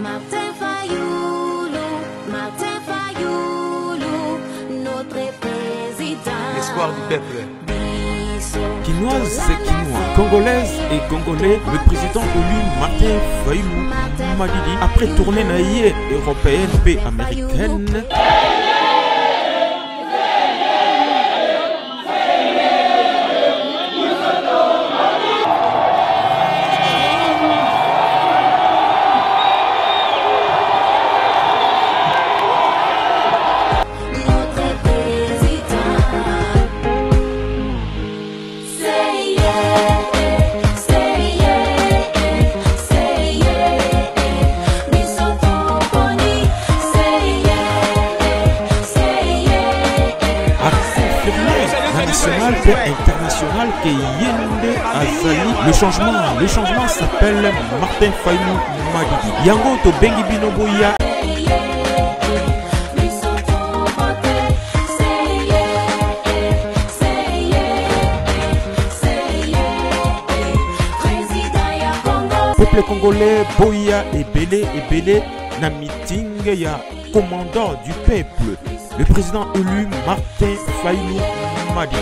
Martin Fayoulou, notre président. L'espoir du peuple. Quinoises et Quinois, Congolaises et Congolais, le président élu Martin Fayoulou Madidi, après tournée naïe européenne et américaine, international qui Yende Azali. Le changement s'appelle Martin Fayoulou Madidi. Yango to Bengi Binoboya. Peuple congolais, Boya et Belé, na meeting ya commandant du peuple, le président élu Martin Fayoulou Madidi.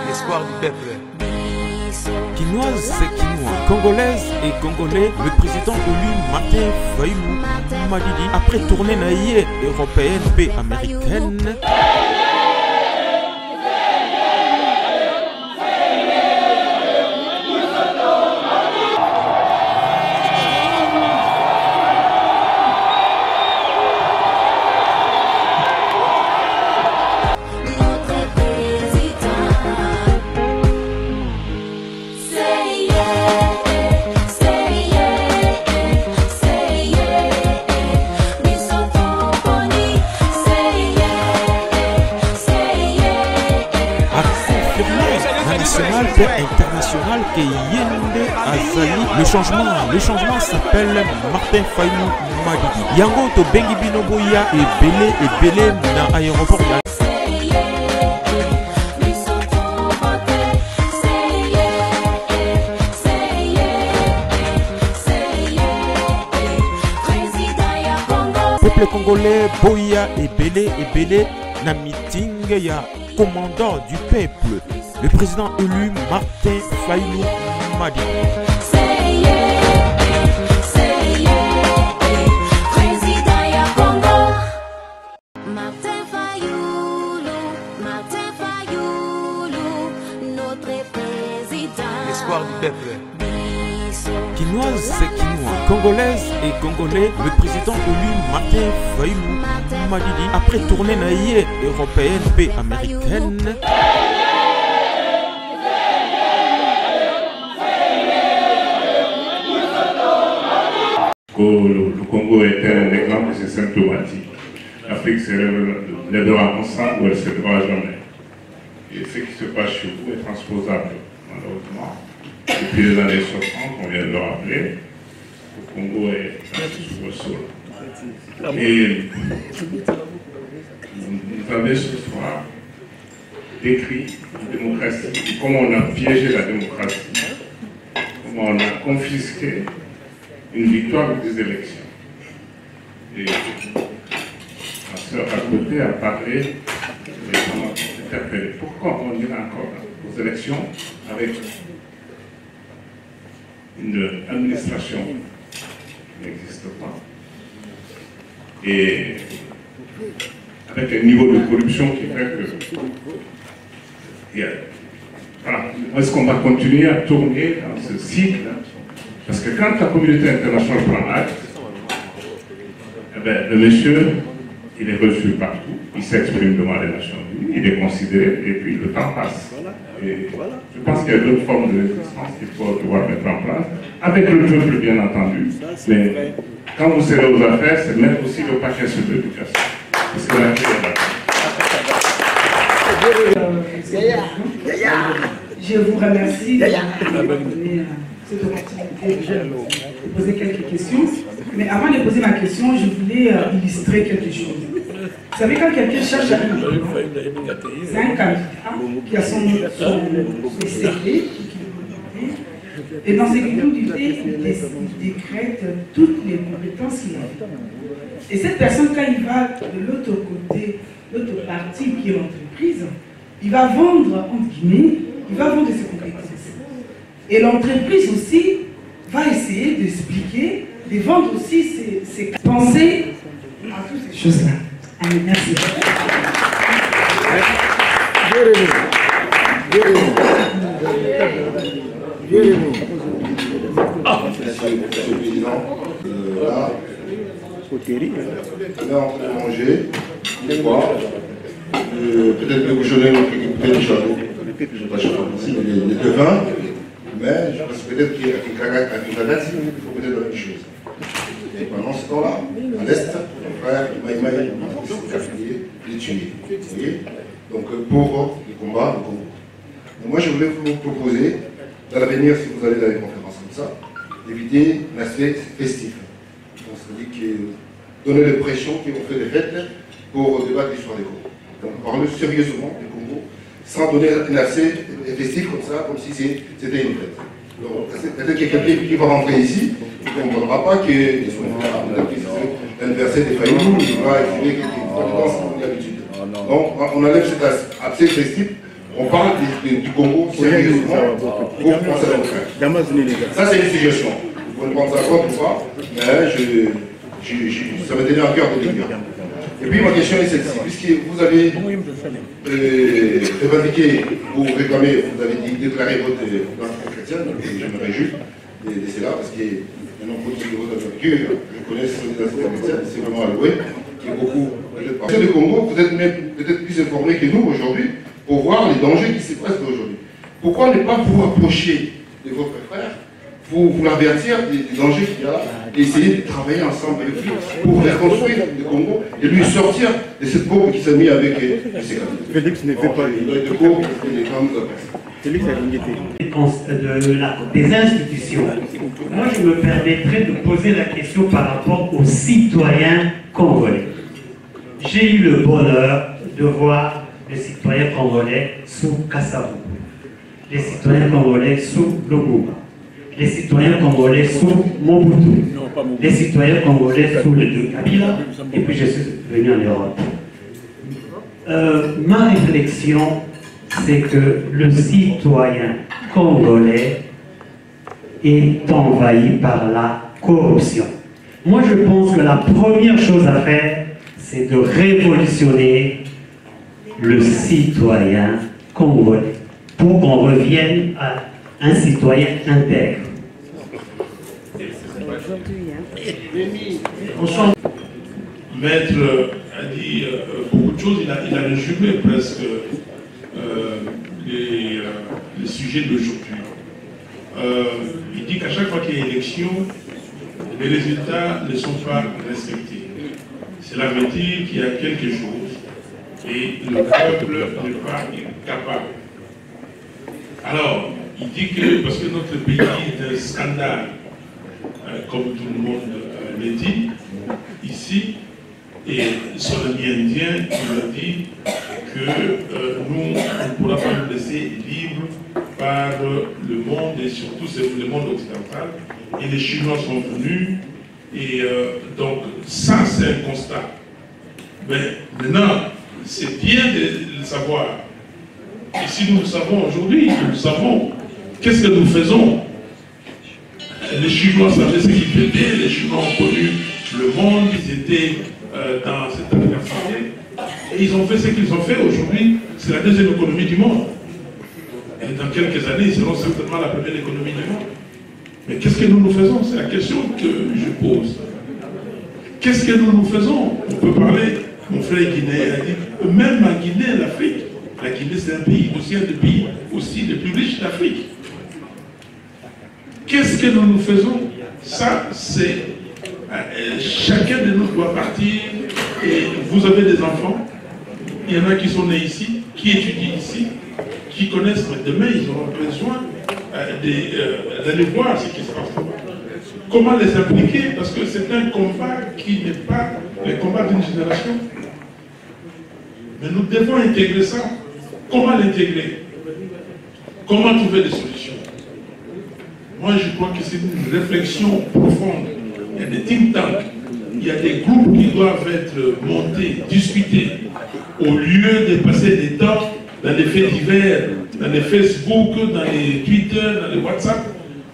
L'espoir du peuple. Quinoises et Quinois, Congolaises et Congolais, le président élu Martin Fayoulou Madidi, après tournée naïe européenne et américaine, international qui Yende Azali. Le changement s'appelle Martin Fayoulou Madidi. Yango to Bengi Binoboya et Belé na aéroport. Peuple congolais, Boya et Belé, na meeting ya commandant du peuple, le président élu Martin Fayoulou Madidi. Martin Fayoulou, notre président. L'espoir du peuple. Quinoises et Quinois, Congolaises et Congolais, le président élu Martin Fayoulou Madidi, après tournée naïe européenne et américaine, le Congo est un exemple et c'est symptomatique. L'Afrique se lèvera ensemble ou elle ne se lèvera jamais. Et ce qui se passe chez vous est transposable, malheureusement. Depuis les années 60, on vient de le rappeler, le Congo est sous le sol. Et vous avez ce soir décrit la démocratie, comment on a piégé la démocratie, comment on a confisqué une victoire des élections. Et ma soeur à côté a parlé, les gens ont interpellé. Pourquoi on ira encore aux élections avec une administration qui n'existe pas et avec un niveau de corruption qui fait que... Voilà. Est-ce qu'on va continuer à tourner dans ce cycle? Parce que quand la communauté internationale prend acte, eh bien, le monsieur, il est reçu partout, il s'exprime devant les Nations Unies, il est considéré, et puis le temps passe. Et je pense qu'il y a d'autres formes de résistance qu'il faut devoir mettre en place, avec le peuple bien entendu, mais quand vous serez aux affaires, c'est mettre aussi le paquet sur l'éducation. Parce que la clé est là. Je vous remercie de m'avoir donné cette opportunité de poser quelques questions. Mais avant de poser ma question, je voulais illustrer quelque chose. Vous savez, quand quelqu'un cherche à c'est un candidat qui a son CV, et dans ses bulletins d'idées, il décrète toutes les compétences qu'il a. Et cette personne, quand il va de l'autre côté, l'autre partie qui est l'entreprise, il va vendre, entre guillemets, il va vendre ses compétences. Et l'entreprise aussi va essayer d'expliquer, de vendre aussi ses pensées à toutes ces choses-là. Allez, merci. Monsieur le Président, là, on est en train de manger, de boire. Peut-être que vous jouez notre équipe de château, je ne sais pas si les deux vins, mais je pense peut-être qu'il y a il faut peut-être la même chose. Et pendant ce temps-là, à l'Est, mon frère Maïmaï, il est tué. Vous voyez? Donc pour le combat, le Congo. Moi je voulais vous proposer, dans l'avenir, si vous allez dans les conférences comme ça, d'éviter l'aspect festif. C'est-à-dire que donner l'impression qu'on fait des fêtes pour débattre l'histoire des Congo. Donc parler sérieusement du Congo, sans donner un accès festif comme ça, comme si c'était une fête. Donc peut-être qu'il y a quelqu'un qui va rentrer ici, il ne comprendra pas que l'anniversaire des Fayoulou, il va exprimer quelque chose comme d'habitude. Donc on enlève cet accès festif. On parle du Congo sérieusement pour penser à nos frères. Ça, c'est une suggestion. Vous pouvez prendre ça comme ou pas, mais ça me tenait à cœur de le dire. Et puis, ma question est celle-ci. Puisque vous avez revendiqué, vous réclamez, vous avez déclaré votre identité chrétienne, je me réjouis de cela, parce qu'il y a un nombre de votre vécu, je connais son identité chrétienne, c'est vraiment alloué, qui est beaucoup. Le Congo, vous êtes même peut-être plus informé que nous aujourd'hui, pour voir les dangers qui se passent aujourd'hui. Pourquoi ne pas vous rapprocher de votre frère, vous l'avertir des dangers qu'il y a, et essayer de travailler ensemble avec lui pour reconstruire le Congo et lui sortir de cette pauvre qui s'est mis avec ses candidats. Félix ne fait pas des institutions. Moi, je me permettrais de poser la question par rapport aux citoyens congolais. J'ai eu le bonheur de voir les citoyens congolais sous Kassabou, les citoyens congolais sous Lobouba, les citoyens congolais sous Mobutu, les citoyens congolais sous les deux Kabila, et puis je suis venu en Europe. Ma réflexion, c'est que le citoyen congolais est envahi par la corruption. Moi, je pense que la première chose à faire, c'est de révolutionner le citoyen congolais pour qu'on revienne à un citoyen intègre. Maître a dit beaucoup de choses, il a résumé presque les sujets d'aujourd'hui. Il dit qu'à chaque fois qu'il y a élection, les résultats ne sont pas respectés. Cela veut dire qu'il y a quelque chose et le peuple n'est pas capable. Alors, il dit que, parce que notre pays est un scandale, comme tout le monde l'a dit, ici, et son ami indien, il a dit que nous, on ne pourra pas nous laisser libres par le monde, et surtout c'est le monde occidental, et les Chinois sont venus, et donc ça c'est un constat. Mais maintenant, c'est bien de le savoir. Et si nous le savons aujourd'hui, nous savons, qu'est-ce que nous faisons? Les Chinois savaient ce qu'ils faisaient, les Chinois ont connu le monde, ils étaient dans cette adversité, et ils ont fait ce qu'ils ont fait aujourd'hui, c'est la deuxième économie du monde. Et dans quelques années, ils seront certainement la première économie du monde. Mais qu'est-ce que nous faisons? C'est la question que je pose. Qu'est-ce que nous faisons? On peut parler, mon frère guinéen a dit, même en Guinée, l'Afrique, la Guinée c'est un pays aussi, un des pays aussi les plus riches d'Afrique. Qu'est-ce que nous faisons? Ça, c'est chacun de nous doit partir, et vous avez des enfants, il y en a qui sont nés ici, qui étudient ici, qui connaissent, mais demain ils auront besoin d'aller voir ce qui se passe là-bas. Comment les impliquer? Parce que c'est un combat qui n'est pas le combat d'une génération. Mais nous devons intégrer ça. Comment l'intégrer? Comment trouver des solutions? Moi, je crois que c'est une réflexion profonde. Il y a des think tanks, il y a des groupes qui doivent être montés, discutés, au lieu de passer des temps dans les faits divers, dans les Facebook, dans les Twitter, dans les WhatsApp,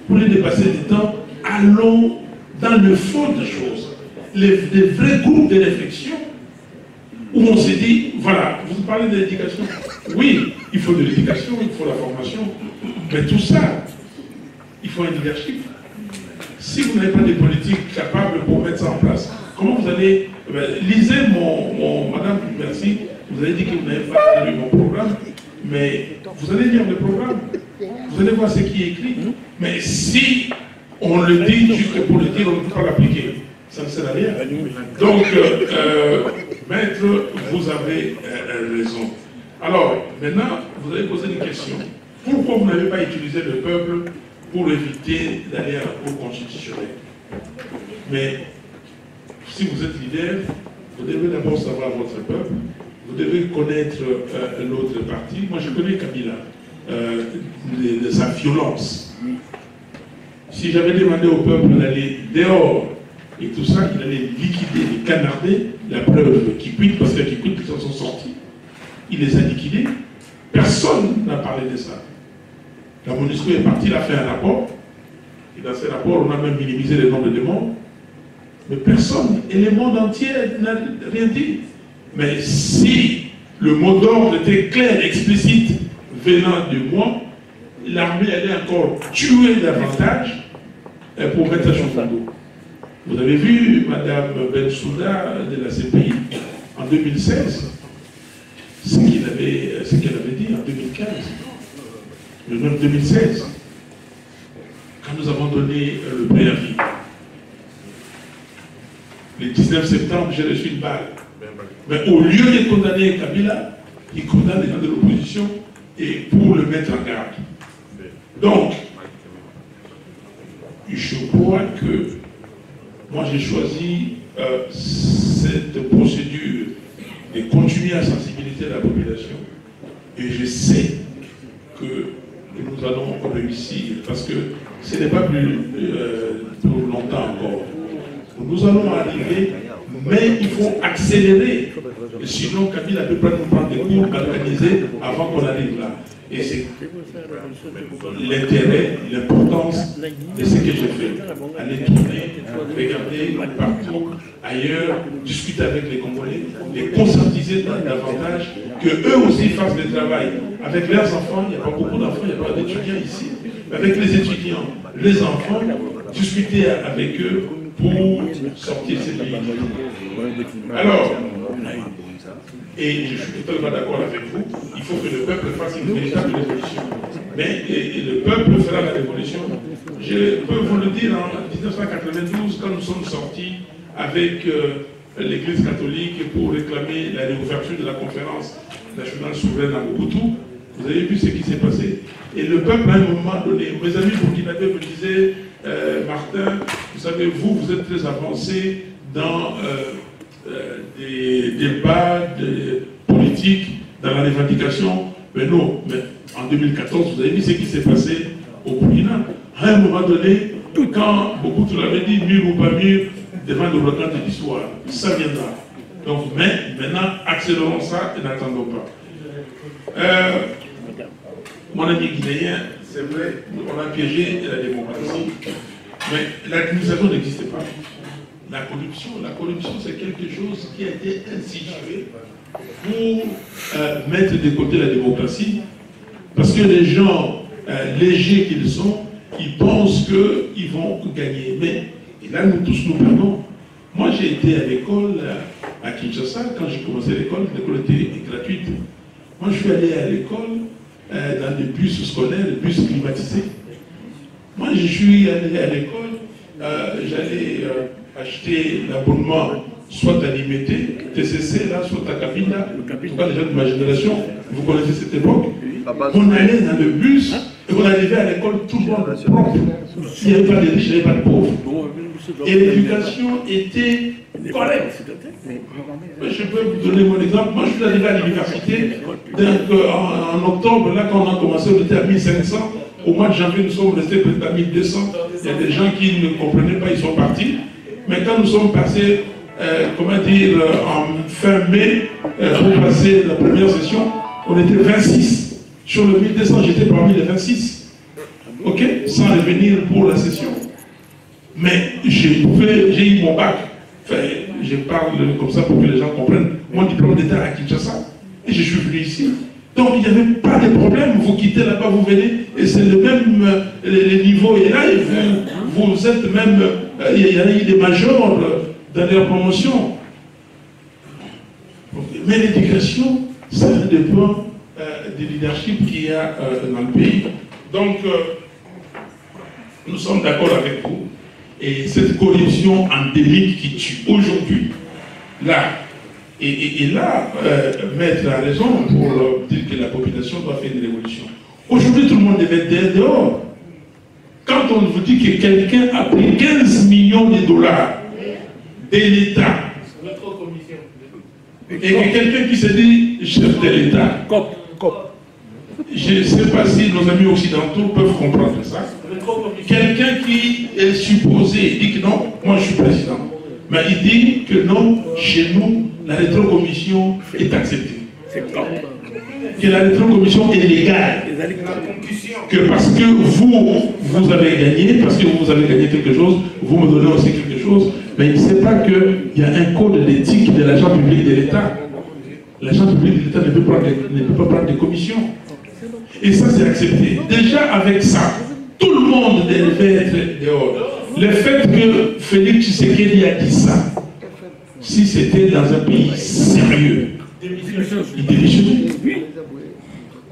pour les dépasser du temps. Allons dans le fond des choses, des vrais groupes de réflexion, où on se dit, voilà, vous parlez de l'éducation. Oui, il faut de l'éducation, il faut la formation, mais tout ça, il faut un leadership. Si vous n'avez pas de politique capable pour mettre ça en place, comment vous allez... lisez Madame, merci, vous avez dit que vous n'avez pas lu mon programme, mais vous allez lire le programme, vous allez voir ce qui est écrit. Mais si on le dit juste pour le dire, on ne peut pas l'appliquer, ça ne sert à rien. Donc, maître, vous avez raison. Alors, maintenant, vous allez poser une question. Pourquoi vous n'avez pas utilisé le peuple pour éviter d'aller à la Cour constitutionnelle? Mais si vous êtes leader, vous devez d'abord savoir votre peuple, vous devez connaître l'autre parti. Moi, je connais Kabila, de sa violence. Si j'avais demandé au peuple d'aller dehors et tout ça, il allait liquider, les canarder, la preuve qui quittent, parce que qui quittent, ils sont sortis. Il les a liquidés. Personne n'a parlé de ça. La MONUSCO est partie, il a fait un rapport. Et dans ce rapport, on a même minimisé le nombre de morts. Mais personne, et le monde entier n'a rien dit. Mais si le mot d'ordre était clair, explicite, venant de moi, l'armée allait encore tuer davantage pour mettre sur son dos. Vous avez vu Mme Bensouda de la CPI en 2016, ce qu'elle avait dit en 2015, le 9 2016, quand nous avons donné le préavis. Le 19 septembre, j'ai reçu une balle. Mais au lieu de condamner Kabila, il condamne les gens de l'opposition et pour le mettre en garde. Donc, je crois que moi j'ai choisi cette procédure de continuer à sensibiliser la population. Et je sais que nous allons réussir parce que ce n'est pas plus pour longtemps encore. Nous allons arriver, mais il faut accélérer. Sinon, Kabila ne peut pas nous prendre des cours organisés avant qu'on arrive là. Et c'est l'intérêt, l'importance de ce que j'ai fait. Aller tourner, regarder partout, ailleurs, discuter avec les Congolais, les conscientiser davantage, qu'eux aussi fassent le travail. Avec leurs enfants, il n'y a pas beaucoup d'enfants, il n'y a pas d'étudiants ici. Avec les étudiants, les enfants, discuter avec eux pour sortir ces pays. Alors, et je suis totalement d'accord avec vous, il faut que le peuple fasse une véritable révolution. Mais le peuple fera la révolution. Je peux vous le dire, en 1992, quand nous sommes sortis avec l'Église catholique pour réclamer la réouverture de la conférence nationale souveraine à Mobutu, vous avez vu ce qui s'est passé. Et le peuple, à un moment donné, mes amis burkinabés me disaient, Martin, vous savez, vous êtes très avancé dans des débats politiques, dans la revendication. Mais non, mais en 2014, vous avez vu ce qui s'est passé au Burkina. À un moment donné, quand beaucoup de l'avaient dit, mûr ou pas mûr, devant le regard de l'histoire, ça viendra. Donc, mais maintenant, accélérons ça et n'attendons pas. Mon ami guinéen, c'est vrai, on a piégé la démocratie, mais l'administration n'existait pas. La corruption, c'est quelque chose qui a été institué pour mettre de côté la démocratie, parce que les gens légers qu'ils sont, ils pensent qu'ils vont gagner. Mais là, nous tous, nous perdons. Moi, j'ai été à l'école à Kinshasa, quand j'ai commencé l'école était gratuite. Moi, je suis allé à l'école dans des bus scolaires, des bus climatisés. Moi, je suis allé à l'école, j'allais acheter l'abonnement soit à Limité, TCC, là, soit à Kabila. Les gens de ma génération, vous connaissez cette époque. On allait dans le bus et on arrivait à l'école tout le monde propre. Il n'y avait pas de riches, il n'y avait pas de pauvres. Et l'éducation était correcte. Je peux vous donner mon exemple. Moi, je suis arrivé à l'université en octobre, là, quand on a commencé, on était à 1500. Au mois de janvier, nous sommes restés peut-être à 1200. Il y a des gens qui ne comprenaient pas, ils sont partis. Mais quand nous sommes passés, en fin mai, pour passer la première session, on était 26. Sur le 1200, j'étais parmi les 26. Ok? Sans revenir pour la session. Mais j'ai eu mon bac. Enfin, je parle comme ça pour que les gens comprennent. Mon diplôme d'État à Kinshasa. Et je suis venu ici. Donc il n'y avait pas de problème. Vous quittez là-bas, vous venez. Et c'est le même les niveaux. Et là, vous êtes même. Il y a eu des majors dans leur promotion. Mais l'éducation, c'est un des points de leadership qu'il y a dans le pays. Donc, nous sommes d'accord avec vous. Et cette corruption endémique qui tue aujourd'hui, là, et là, Maître a raison pour dire que la population doit faire une révolution. Aujourd'hui, tout le monde devait être dehors. Quand on vous dit que quelqu'un a pris 15 millions de dollars de l'État, et que quelqu'un qui se dit chef de l'État, je ne sais pas si nos amis occidentaux peuvent comprendre ça. Quelqu'un qui est supposé, dit que non, moi je suis président. Mais il dit que non, chez nous, la rétrocommission est acceptée. Que la rétrocommission est légale. Que parce que vous avez gagné, parce que vous avez gagné quelque chose, vous me donnez aussi quelque chose. Mais il ne sait pas qu'il y a un code d'éthique de l'agent public de l'État. L'agent public de l'État ne peut pas prendre des commissions. Et ça, c'est accepté. Déjà, avec ça, tout le monde devait être dehors. Le fait que Félix Tshisekedi a dit ça, si c'était dans un pays sérieux, il démissionnait.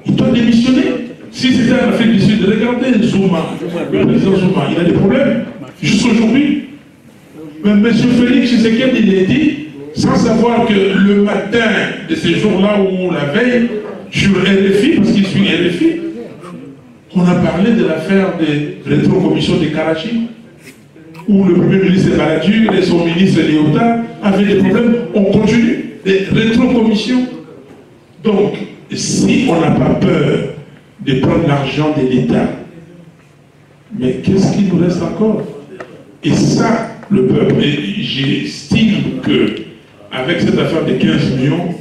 Il doit démissionner. Si c'était en Afrique du Sud, regardez Zuma, le président Zuma, il a des problèmes. Jusqu'aujourd'hui. Mais M. Félix Tshisekedi, il a dit, sans savoir que le matin de ces jours-là ou la veille, sur RFI, parce qu'il suit RFI, on a parlé de l'affaire des rétrocommissions de Karachi, où le premier ministre Balladur et son ministre Léota avaient des problèmes. On continue des rétrocommissions. Donc, si on n'a pas peur de prendre l'argent de l'État, mais qu'est-ce qu'il nous reste encore? Et ça, le peuple, j'estime que avec cette affaire de 15 millions,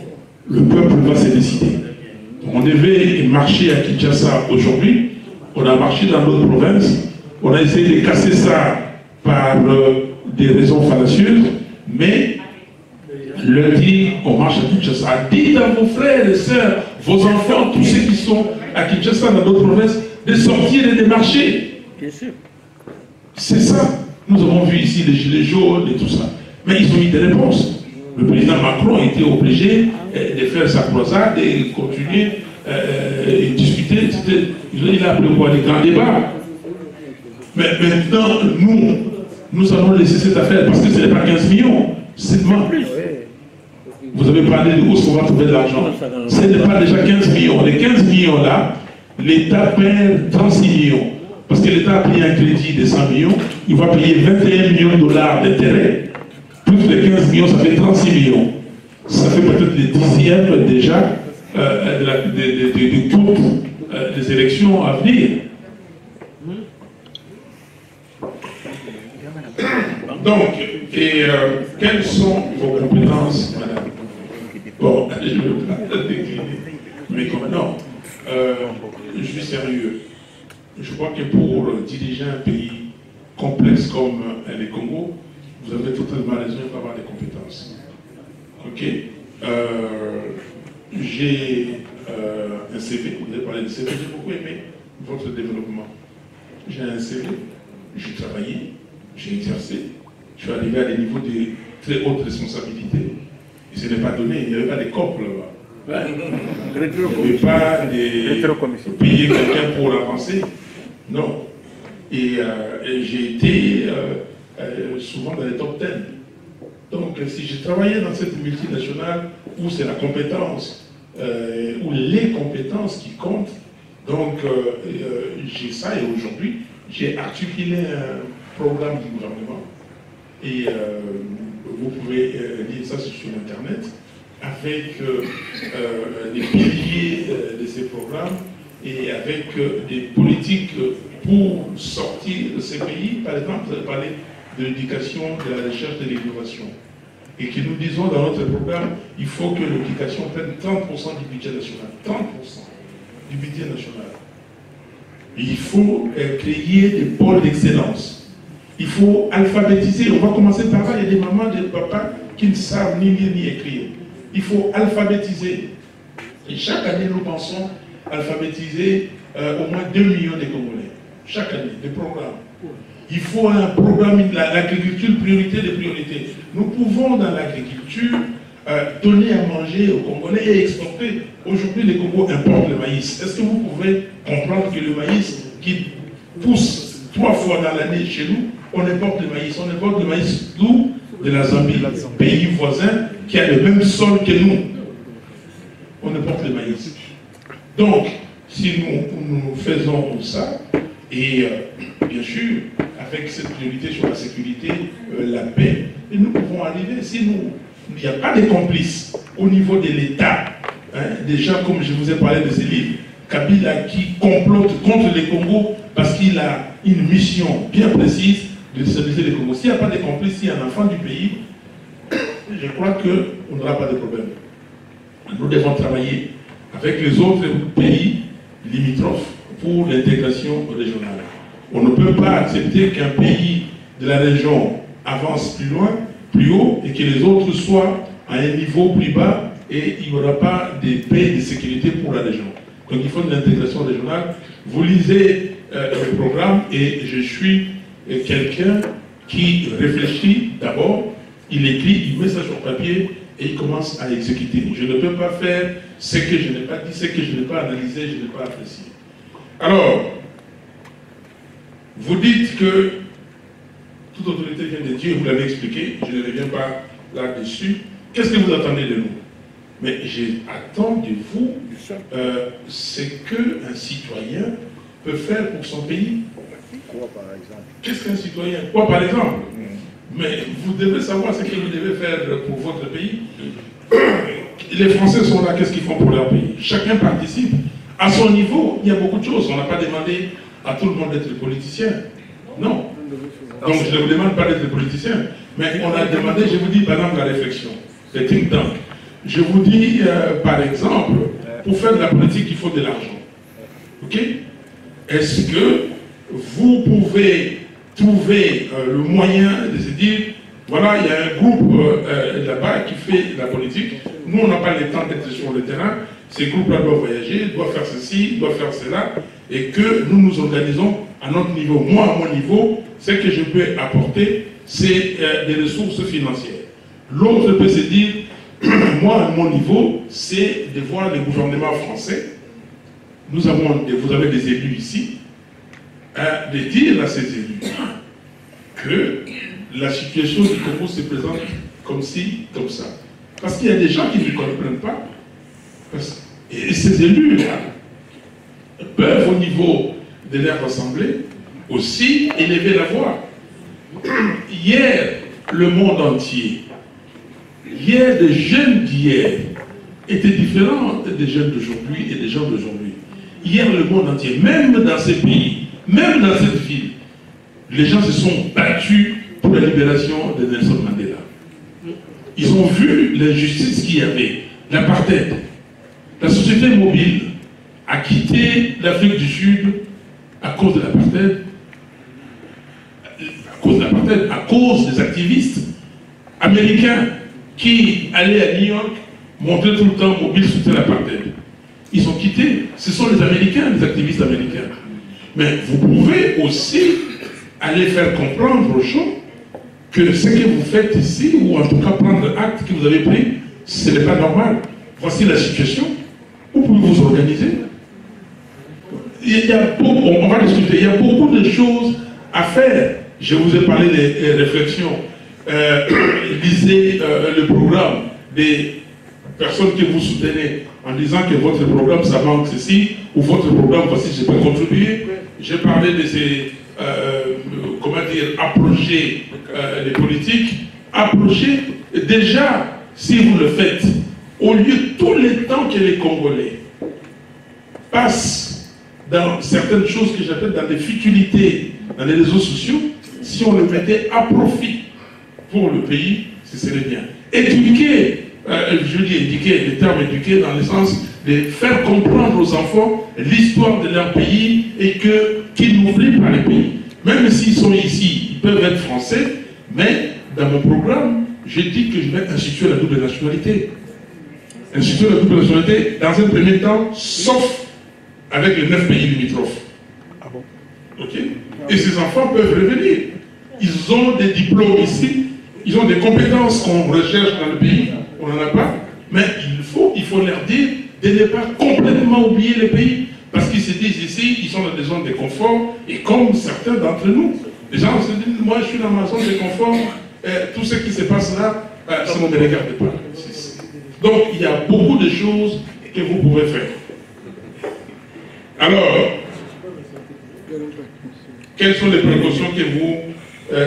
le peuple va se décider. On devait marcher à Kinshasa aujourd'hui, on a marché dans d'autres provinces, on a essayé de casser ça par des raisons fallacieuses, mais lundi, on marche à Kinshasa. Dites à vos frères et sœurs, vos enfants, tous ceux qui sont à Kinshasa, dans d'autres provinces, de sortir et de marcher. C'est ça. Nous avons vu ici les gilets jaunes et tout ça. Mais ils ont eu des réponses. Le président Macron était obligé de faire sa croisade et continuer et discuter. Il a appelé quoi? Les grands débats. Mais maintenant, nous allons laisser cette affaire parce que ce n'est pas 15 millions. C'est plus. Vous avez parlé de où est-ce qu'on va trouver de l'argent. Ce n'est pas déjà 15 millions. Les 15 millions là, l'État perd 36 millions. Parce que l'État a pris un crédit de 100 millions, il va payer 21 millions de dollars d'intérêt. Plus les 15 millions, ça fait 36 millions. Ça fait peut-être les dixièmes déjà de toutes les élections à venir. Donc, quelles sont vos compétences, madame? Bon, je ne veux pas décliner. Mais comme non, je suis sérieux. Je crois que pour diriger un pays complexe comme le Congo, vous avez totalement raison, il faut avoir des compétences. Ok. J'ai un CV, vous avez parlé de CV, j'ai beaucoup aimé votre développement. J'ai un CV, j'ai travaillé, j'ai exercé, je suis arrivé à des niveaux de très haute responsabilité. Et ce n'est pas donné, il n'y avait pas de COP là-bas. Il n'y avait pas de payer quelqu'un pour avancer. Non. Et j'ai été souvent dans les top 10. Donc, si j'ai travaillé dans cette multinationale où c'est la compétence, où les compétences qui comptent, donc j'ai ça et aujourd'hui, j'ai articulé un programme du gouvernement et vous pouvez lire ça sur Internet avec des piliers de ces programmes et avec des politiques pour sortir de ces pays. Par exemple, vous avez parlé de l'éducation, de la recherche, de l'innovation. Et que nous disons dans notre programme, il faut que l'éducation prenne 30% du budget national. 30% du budget national. Il faut créer des pôles d'excellence. Il faut alphabétiser. On va commencer par là. Il y a des mamans, des papas qui ne savent ni lire ni écrire. Il faut alphabétiser. Et chaque année, nous pensons alphabétiser au moins 2 millions de Congolais. Chaque année, des programmes. Il faut un programme, l'agriculture, priorité des priorités. Nous pouvons, dans l'agriculture, donner à manger aux Congolais et exporter. Aujourd'hui, les Congos importent le maïs. Est-ce que vous pouvez comprendre que le maïs qui pousse 3 fois dans l'année chez nous, on importe le maïs. On importe le maïs d'où? De la Zambie, pays voisin qui a le même sol que nous. On importe le maïs. Donc, si nous faisons ça, et bien sûr, avec cette priorité sur la sécurité, la paix, et nous pouvons arriver. Si il n'y a pas de complices au niveau de l'État, hein, des gens comme je vous ai parlé de ces livres, Kabila qui complote contre les Congos parce qu'il a une mission bien précise de stabiliser les Congos. S'il n'y a pas de complices, s'il y a un enfant du pays, je crois qu'on n'aura pas de problème. Nous devons travailler avec les autres pays limitrophes pour l'intégration régionale. On ne peut pas accepter qu'un pays de la région avance plus loin, plus haut, et que les autres soient à un niveau plus bas, et il n'y aura pas de paix et de sécurité pour la région. Donc il faut de l'intégration régionale. Vous lisez le programme, et je suis quelqu'un qui réfléchit d'abord, il écrit, il met ça sur papier, et il commence à exécuter. Je ne peux pas faire ce que je n'ai pas dit, ce que je n'ai pas analysé, je n'ai pas apprécié. Alors, vous dites que toute autorité vient de Dieu, vous l'avez expliqué, je ne reviens pas là-dessus. Qu'est-ce que vous attendez de nous? Mais j'attends de vous ce qu'un citoyen peut faire pour son pays. Quoi, par exemple? Qu'est-ce qu'un citoyen? Quoi, par exemple? Mais vous devez savoir ce que vous devez faire pour votre pays. Les Français sont là, qu'est-ce qu'ils font pour leur pays? Chacun participe. À son niveau, il y a beaucoup de choses. On n'a pas demandé à tout le monde d'être politicien. Non. Donc je ne vous demande pas d'être politicien. Mais on a demandé, je vous dis par exemple la réflexion, les think tanks. Je vous dis par exemple, pour faire de la politique, il faut de l'argent. Ok? Est-ce que vous pouvez trouver le moyen de se dire, voilà, il y a un groupe là-bas qui fait la politique. Nous, on n'a pas le temps d'être sur le terrain. Ces groupes-là doivent voyager, doivent faire ceci, doivent faire cela, et que nous nous organisons à notre niveau. Moi, à mon niveau, ce que je peux apporter, c'est des ressources financières. L'autre peut se dire, moi, à mon niveau, c'est de voir le gouvernement français. Vous avez des élus ici, de dire à ces élus que la situation du Congo se présente comme ci, comme ça. Parce qu'il y a des gens qui ne comprennent pas. Et ces élus-là peuvent, au niveau de leur assemblée, aussi élever la voix. Hier, le monde entier, hier, les jeunes d'hier étaient différents des jeunes d'aujourd'hui et des gens d'aujourd'hui. Hier, le monde entier, même dans ces pays, même dans cette ville, les gens se sont battus pour la libération de Nelson Mandela. Ils ont vu l'injustice qu'il y avait, l'apartheid. La société mobile a quitté l'Afrique du Sud à cause de l'apartheid, à cause des activistes américains qui allaient à New York, montraient tout le temps mobile, soutenaient l'apartheid. Ils ont quitté, ce sont les Américains, les activistes américains. Mais vous pouvez aussi aller faire comprendre aux gens que ce que vous faites ici, ou en tout cas prendre acte que vous avez pris, ce n'est pas normal. Voici la situation. Vous pouvez vous organiser. On va discuter. Il y a beaucoup de choses à faire. Je vous ai parlé des réflexions lisez le programme des personnes que vous soutenez en disant que votre programme, ça manque ceci, ou votre programme, voici, je peux contribuer. J'ai parlé de ces, comment dire, approcher les politiques. Approcher, déjà, si vous le faites, au lieu de tout le temps que les Congolais passent dans certaines choses que j'appelle dans des futilités dans les réseaux sociaux, si on le mettait à profit pour le pays, ce serait bien. Éduquer, je dis éduquer, le terme éduquer dans le sens de faire comprendre aux enfants l'histoire de leur pays et qu'ils n'oublient pas le pays. Même s'ils sont ici, ils peuvent être français, mais dans mon programme, j'ai dit que je vais instituer la double nationalité. Instituer la double nationalité dans un premier temps, sauf avec les 9 pays limitrophes. Ah bon? Ok? Et ces enfants peuvent revenir. Ils ont des diplômes ici, ils ont des compétences qu'on recherche dans le pays, on n'en a pas, mais il faut leur dire de ne pas complètement oublier le pays, parce qu'ils se disent ici, ils sont dans des zones de confort, et comme certains d'entre nous, les gens se disent, moi je suis dans ma zone de confort, tout ce qui se passe là, ça ne me regarde pas. Donc il y a beaucoup de choses que vous pouvez faire. Alors, quelles sont les précautions que vous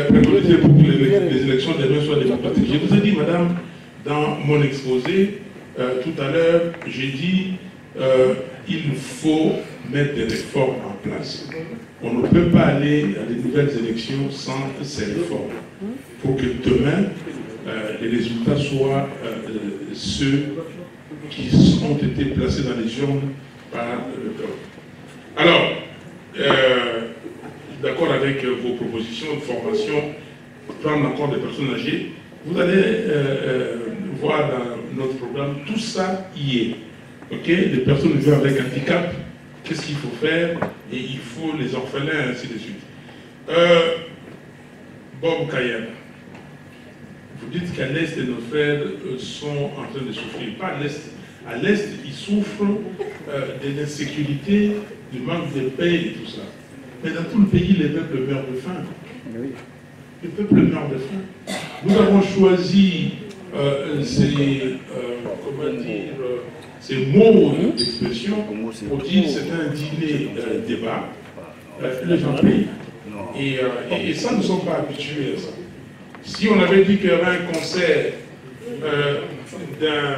préconisez pour que les élections demain soient démocratiques? Je vous ai dit, madame, dans mon exposé, tout à l'heure, j'ai dit il faut mettre des réformes en place. On ne peut pas aller à des nouvelles élections sans ces réformes. Pour que demain, les résultats soient ceux qui ont été placés dans les urnes par le peuple. Alors, d'accord avec vos propositions de formation, prendre en compte des personnes âgées, vous allez voir dans notre programme, tout ça y est. Okay? Les personnes vivant avec handicap, qu'est-ce qu'il faut faire, et il faut les orphelins, ainsi de suite. Bob Kayana, vous dites qu'à l'Est, nos frères sont en train de souffrir. Pas à l'Est. À l'Est, ils souffrent de l'insécurité, du manque de paix et tout ça. Mais dans tout le pays, les peuples meurent de faim. Les peuples meurent de faim. Nous avons choisi ces mots d'expression pour dire c'est un dîner débat. Les gens payent. Et ça, nous ne sommes pas habitués à ça. Si on avait dit qu'il y avait un concert d'un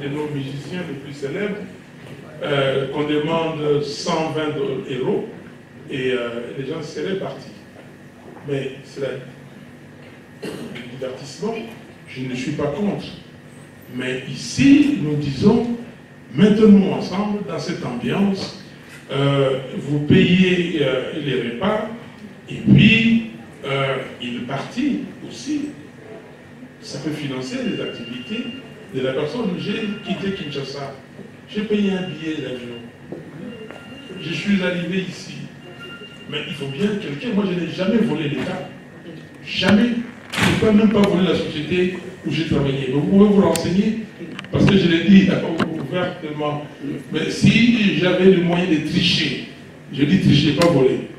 de nos musiciens les plus célèbres, qu'on demande 120 €, et les gens seraient partis. Mais c'est le divertissement, je ne suis pas contre. Mais ici, nous disons, maintenons ensemble dans cette ambiance, vous payez les repas, et puis il partit aussi. Ça peut financer les activités de la personne. J'ai quitté Kinshasa, j'ai payé un billet d'avion, je suis arrivé ici. Mais il faut bien quelqu'un, moi je n'ai jamais volé l'État, jamais. Je ne peux même pas voler la société où j'ai travaillé. Vous pouvez vous renseigner, parce que je l'ai dit ouvertement. Mais si j'avais le moyen de tricher, je dis tricher, pas voler.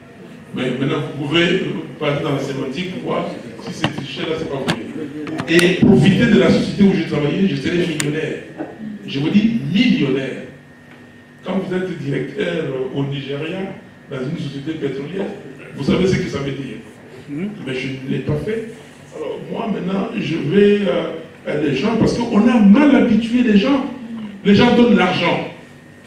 Mais maintenant vous pouvez passer dans la sémantique pour voir si c'est tricher là, c'est pas voler. Et profiter de la société où j'ai travaillé, je serais millionnaire. Je vous dis millionnaire. Quand vous êtes directeur au Nigeria, dans une société pétrolière, vous savez ce que ça veut dire. Mais je ne l'ai pas fait. Alors moi maintenant, je vais à des gens, parce qu'on a mal habitué les gens. Les gens donnent l'argent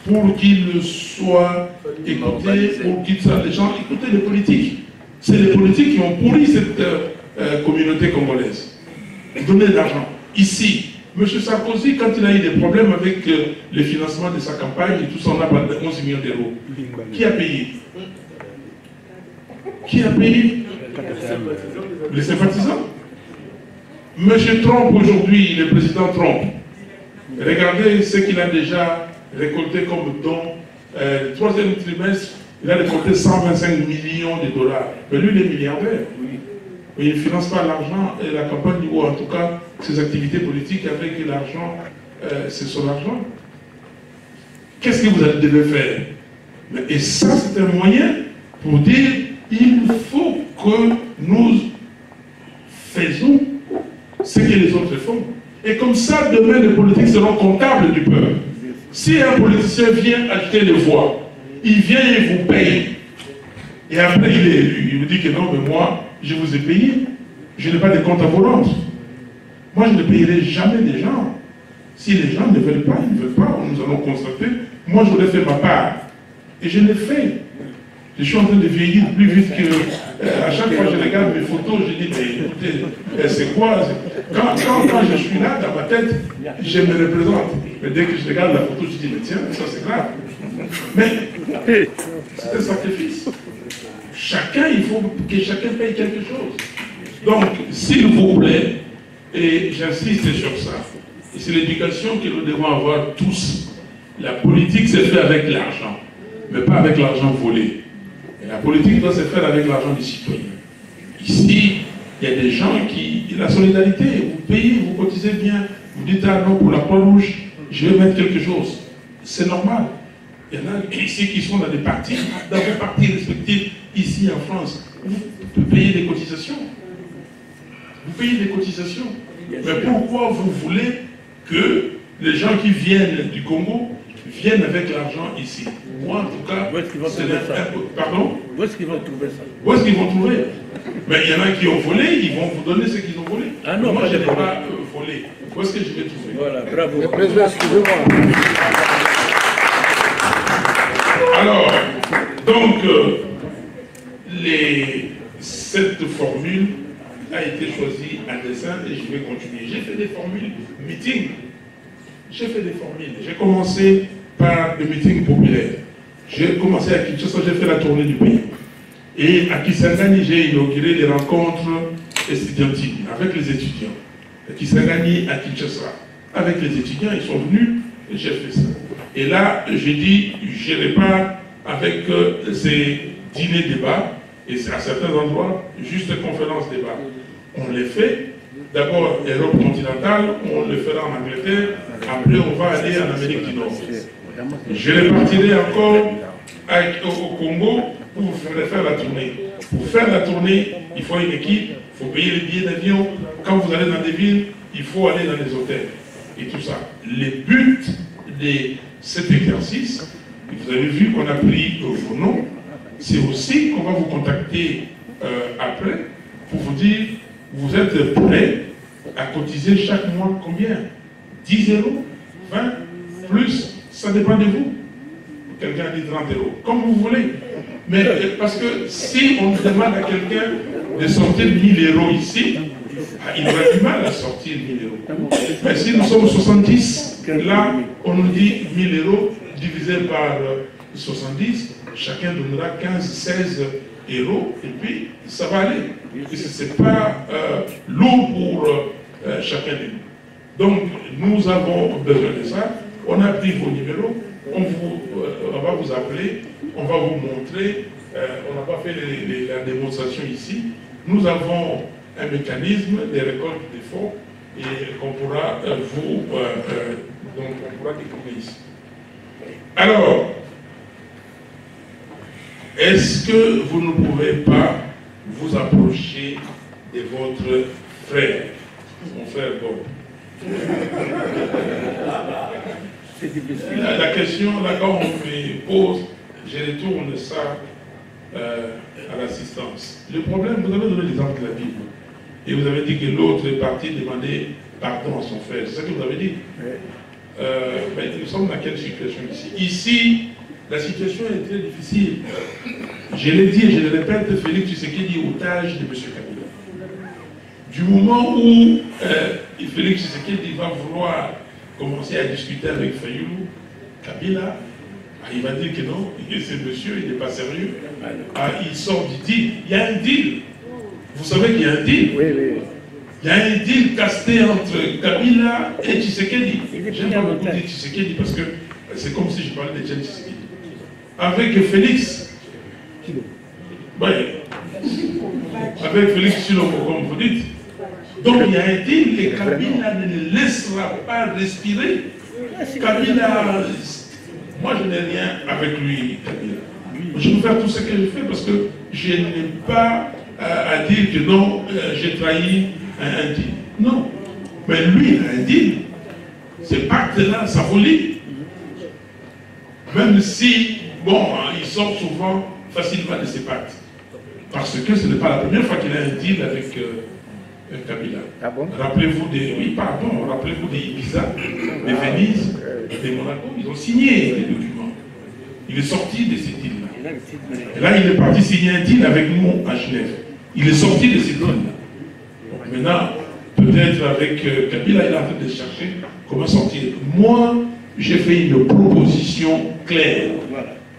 pour qu'ils soient écoutés, pour qu'ils soient les gens écouter les politiques. C'est les politiques qui ont pourri cette communauté congolaise. Donner de l'argent. Ici, M. Sarkozy, quand il a eu des problèmes avec le financement de sa campagne, et tout ça, on a parlé de 11 millions d'euros. Qui a payé? Qui a payé? Les sympathisants. M. Trump aujourd'hui, le président Trump, regardez ce qu'il a déjà récolté comme don. Le troisième trimestre, il a récolté 125 millions de $. Mais lui, il est milliardaire. Mais il ne finance pas l'argent et la campagne, ou en tout cas ses activités politiques avec l'argent, c'est son argent. Qu'est-ce que vous devez faire? Et ça, c'est un moyen pour dire il faut que nous faisons ce que les autres font. Et comme ça, demain, les politiques seront comptables du peuple. Si un politicien vient acheter les voix, il vient et vous paye. Et après, il est élu. Il vous dit que non, mais moi, je vous ai payé. Je n'ai pas de compte à vous rendre. Moi, je ne payerai jamais des gens. Si les gens ne veulent pas, ils ne veulent pas. Nous allons constater. Moi, je voulais faire ma part. Et je l'ai fait. Je suis en train de vieillir plus vite que... à chaque fois que je regarde mes photos, je dis, mais écoutez, c'est quoi? Quand je suis là, dans ma tête, je me représente. Mais dès que je regarde la photo, je dis, mais tiens, ça c'est grave. Mais c'est un sacrifice. Chacun, il faut que chacun paye quelque chose. Donc, s'il vous plaît, et j'insiste sur ça, et c'est l'éducation que nous devons avoir tous. La politique se fait avec l'argent, mais pas avec l'argent volé. Et la politique doit se faire avec l'argent des citoyens. Ici, il y a des gens qui... La solidarité, vous payez, vous cotisez bien, vous dites, ah non, pour la Croix-Rouge, je vais mettre quelque chose. C'est normal. Il y en a ici qui sont dans des partis, dans vos partis respectifs, ici en France. Vous payez des cotisations. Vous payez des cotisations. Mais pourquoi vous voulez que les gens qui viennent du Congo viennent avec l'argent ici? Moi, en tout cas, c'est un peu... Pardon? Où est-ce qu'ils vont trouver ça? Où est-ce qu'ils vont trouver? Mais il y en a qui ont volé, ils vont vous donner ce qu'ils ont volé. Ah non, moi, je n'ai pas volé. Où est-ce que je vais trouver? Voilà, bravo. Le président, excusez-moi. Alors, donc, cette formule a été choisie à dessein et je vais continuer. J'ai fait des formules meeting. J'ai fait des formules. J'ai commencé par des meetings populaires. J'ai commencé à Kinshasa, j'ai fait la tournée du pays. Et à Kisangani, j'ai inauguré des rencontres estudiantines avec les étudiants. À Kisangani, à Kinshasa, avec les étudiants, ils sont venus et j'ai fait ça. Et là, j'ai dit, je repars avec ces dîners-débats, et à certains endroits, juste conférences-débats. On les fait, d'abord Europe continentale, on le fera en Angleterre, après on va aller en Amérique du Nord. Je repartirai encore au Congo pour faire la tournée. Pour faire la tournée, il faut une équipe, il faut payer les billets d'avion. Quand vous allez dans des villes, il faut aller dans les hôtels. Et tout ça. Les buts de cet exercice, vous avez vu qu'on a pris vos noms, c'est aussi qu'on va vous contacter après pour vous dire, vous êtes prêts à cotiser chaque mois combien? 10 euros, 20, plus, ça dépend de vous. Quelqu'un dit 30 euros, comme vous voulez. Mais parce que si on demande à quelqu'un de sortir 1000 euros ici, il aura du mal à sortir 1000 euros. Mais si nous sommes 70, là, on nous dit 1000 euros divisé par 70, chacun donnera 15, 16 euros, et puis ça va aller. Ce n'est pas lourd pour chacun de nous. Donc, nous avons besoin de ça. On a pris vos numéros, on va vous appeler, on va vous montrer. On n'a pas fait la démonstration ici. Nous avons un mécanisme de récolte des fonds et qu'on pourra donc on pourra découvrir ici. Alors, est-ce que vous ne pouvez pas vous approcher de votre frère, mon frère Bob? La question, là, quand on me pose, je retourne ça à l'assistance. Le problème, vous avez donné l'exemple de la Bible. Et vous avez dit que l'autre est parti demander pardon à son frère. C'est ça que vous avez dit. Mais nous sommes dans quelle situation ici? Ici, la situation est très difficile. Je l'ai dit et je le répète, Félix Tshisekedi est otage de M. Kabila. Du moment où Félix Tshisekedi va vouloir commencer à discuter avec Fayoulou, Kabila, il va dire que non, ce monsieur, il n'est pas sérieux. Il sort du deal. Il y a un deal. Vous savez qu'il y a un deal. Oui, oui. Il y a un deal casté entre Kabila et Tshisekedi. J'aime pas beaucoup dire Tshisekedi parce que c'est comme si je parlais de Jen Tshisekedi. Avec Félix, avec Félix Chilombo, comme vous dites. Donc il y a un deal et Kabila ne le laissera pas respirer. Kabila, moi je n'ai rien avec lui, Kabila. Je vais faire tout ce que je fais parce que je n'ai pas à dire que non, j'ai trahi un deal. Non, Mais lui, il a un deal. Ces pactes-là, ça relie. Même si, bon, il sort souvent facilement de ces pactes. Parce que ce n'est pas la première fois qu'il a un deal avec Kabila. Ah bon? Rappelez-vous des... Oui, pardon, rappelez-vous des Ibiza, des Venise, des Monaco. Ils ont signé des documents. Il est sorti de ces deals-là. Et là, il est parti signer un deal avec nous à Genève. Il est sorti de ces deals-là. Maintenant, peut-être avec Kabila, il est en train de chercher comment sortir. Moi, j'ai fait une proposition claire.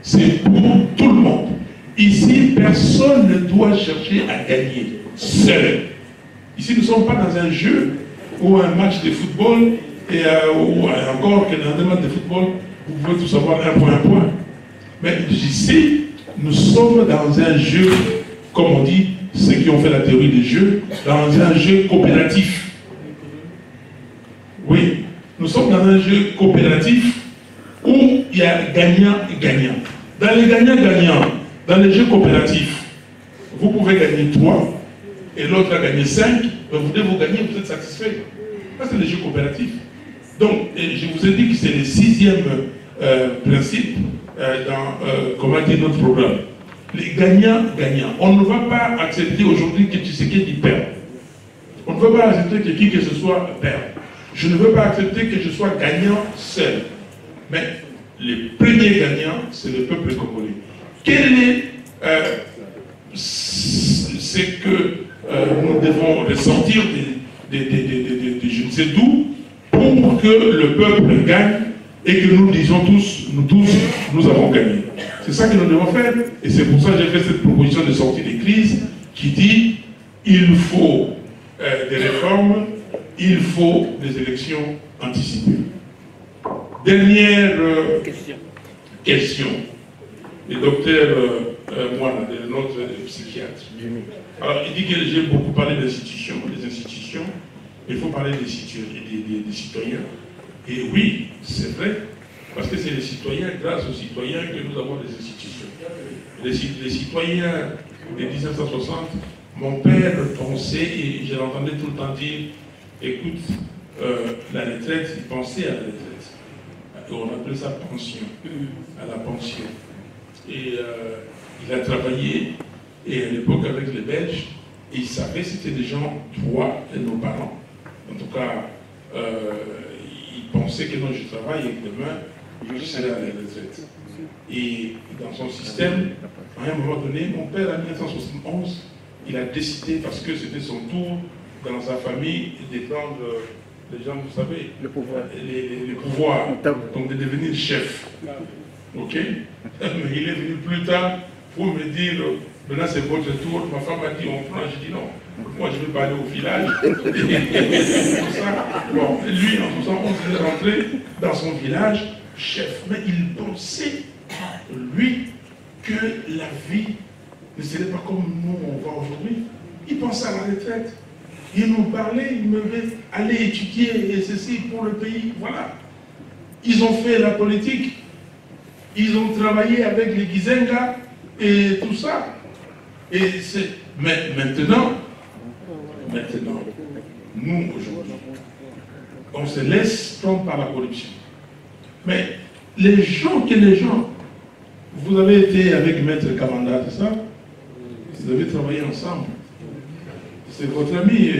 C'est pour tout le monde. Ici, personne ne doit chercher à gagner seul. Ici, nous ne sommes pas dans un jeu ou un match de football et ou encore dans un match de football, vous pouvez tout savoir un point. Mais ici, nous sommes dans un jeu, comme on dit, ceux qui ont fait la théorie des jeux, dans un jeu coopératif. Oui, nous sommes dans un jeu coopératif où il y a gagnant et gagnant. Dans les gagnants-gagnants, dans les jeux coopératifs, vous pouvez gagner 3 et l'autre a gagné 5, mais vous devez vous gagner, vous êtes satisfait. Ça, c'est les jeux coopératifs. Donc, je vous ai dit que c'est le 6e principe dans, comment dire, notre programme. Les gagnants-gagnants. On ne va pas accepter aujourd'hui que Tshisekedi perde. On ne veut pas accepter que qui que ce soit perde. Je ne veux pas accepter que je sois gagnant seul. Mais le premier gagnant, c'est le peuple congolais. Quel est ce que nous devons ressortir de je ne sais d'où pour que le peuple gagne et que nous disons tous, nous avons gagné. C'est ça que nous devons faire. Et c'est pour ça que j'ai fait cette proposition de sortie des crises qui dit il faut des réformes, il faut des élections anticipées. Dernière question. Le docteur Moana, notre psychiatre. Alors, il dit que j'ai beaucoup parlé des institutions. Il faut parler des citoyens. Et oui, c'est vrai, parce que c'est les citoyens, grâce aux citoyens, que nous avons des institutions. Les citoyens de 1960, mon père pensait, et je l'entendais tout le temps dire, écoute, la retraite, il pensait à la retraite. Et on appelait ça pension, à la pension. Et il a travaillé, et à l'époque avec les Belges, et il savait c'était des gens droits de nos parents. En tout cas, il pensait que non, je travaille et que demain, je serai à la retraite. Et dans son système, à un moment donné, mon père, en 1971, il a décidé, parce que c'était son tour dans sa famille, de prendre les gens, vous savez, les pouvoirs, donc de devenir chef. Ok? Mais il est venu plus tard pour me dire, maintenant c'est votre tour, ma femme a dit on prend, je dis non, moi je ne vais pas aller au village. Bon, lui en 71 il est rentré dans son village, chef, mais il pensait, lui, que la vie ne serait pas comme nous on voit aujourd'hui. Il pensait à la retraite. Il nous parlait, il me disait allez étudier et ceci pour le pays, voilà. Ils ont fait la politique, ils ont travaillé avec les Gizenga et tout ça. Mais maintenant, nous aujourd'hui, on se laisse prendre par la corruption. Mais les gens, vous avez été avec Maître Kamanda, c'est ça? Vous avez travaillé ensemble. C'est votre ami,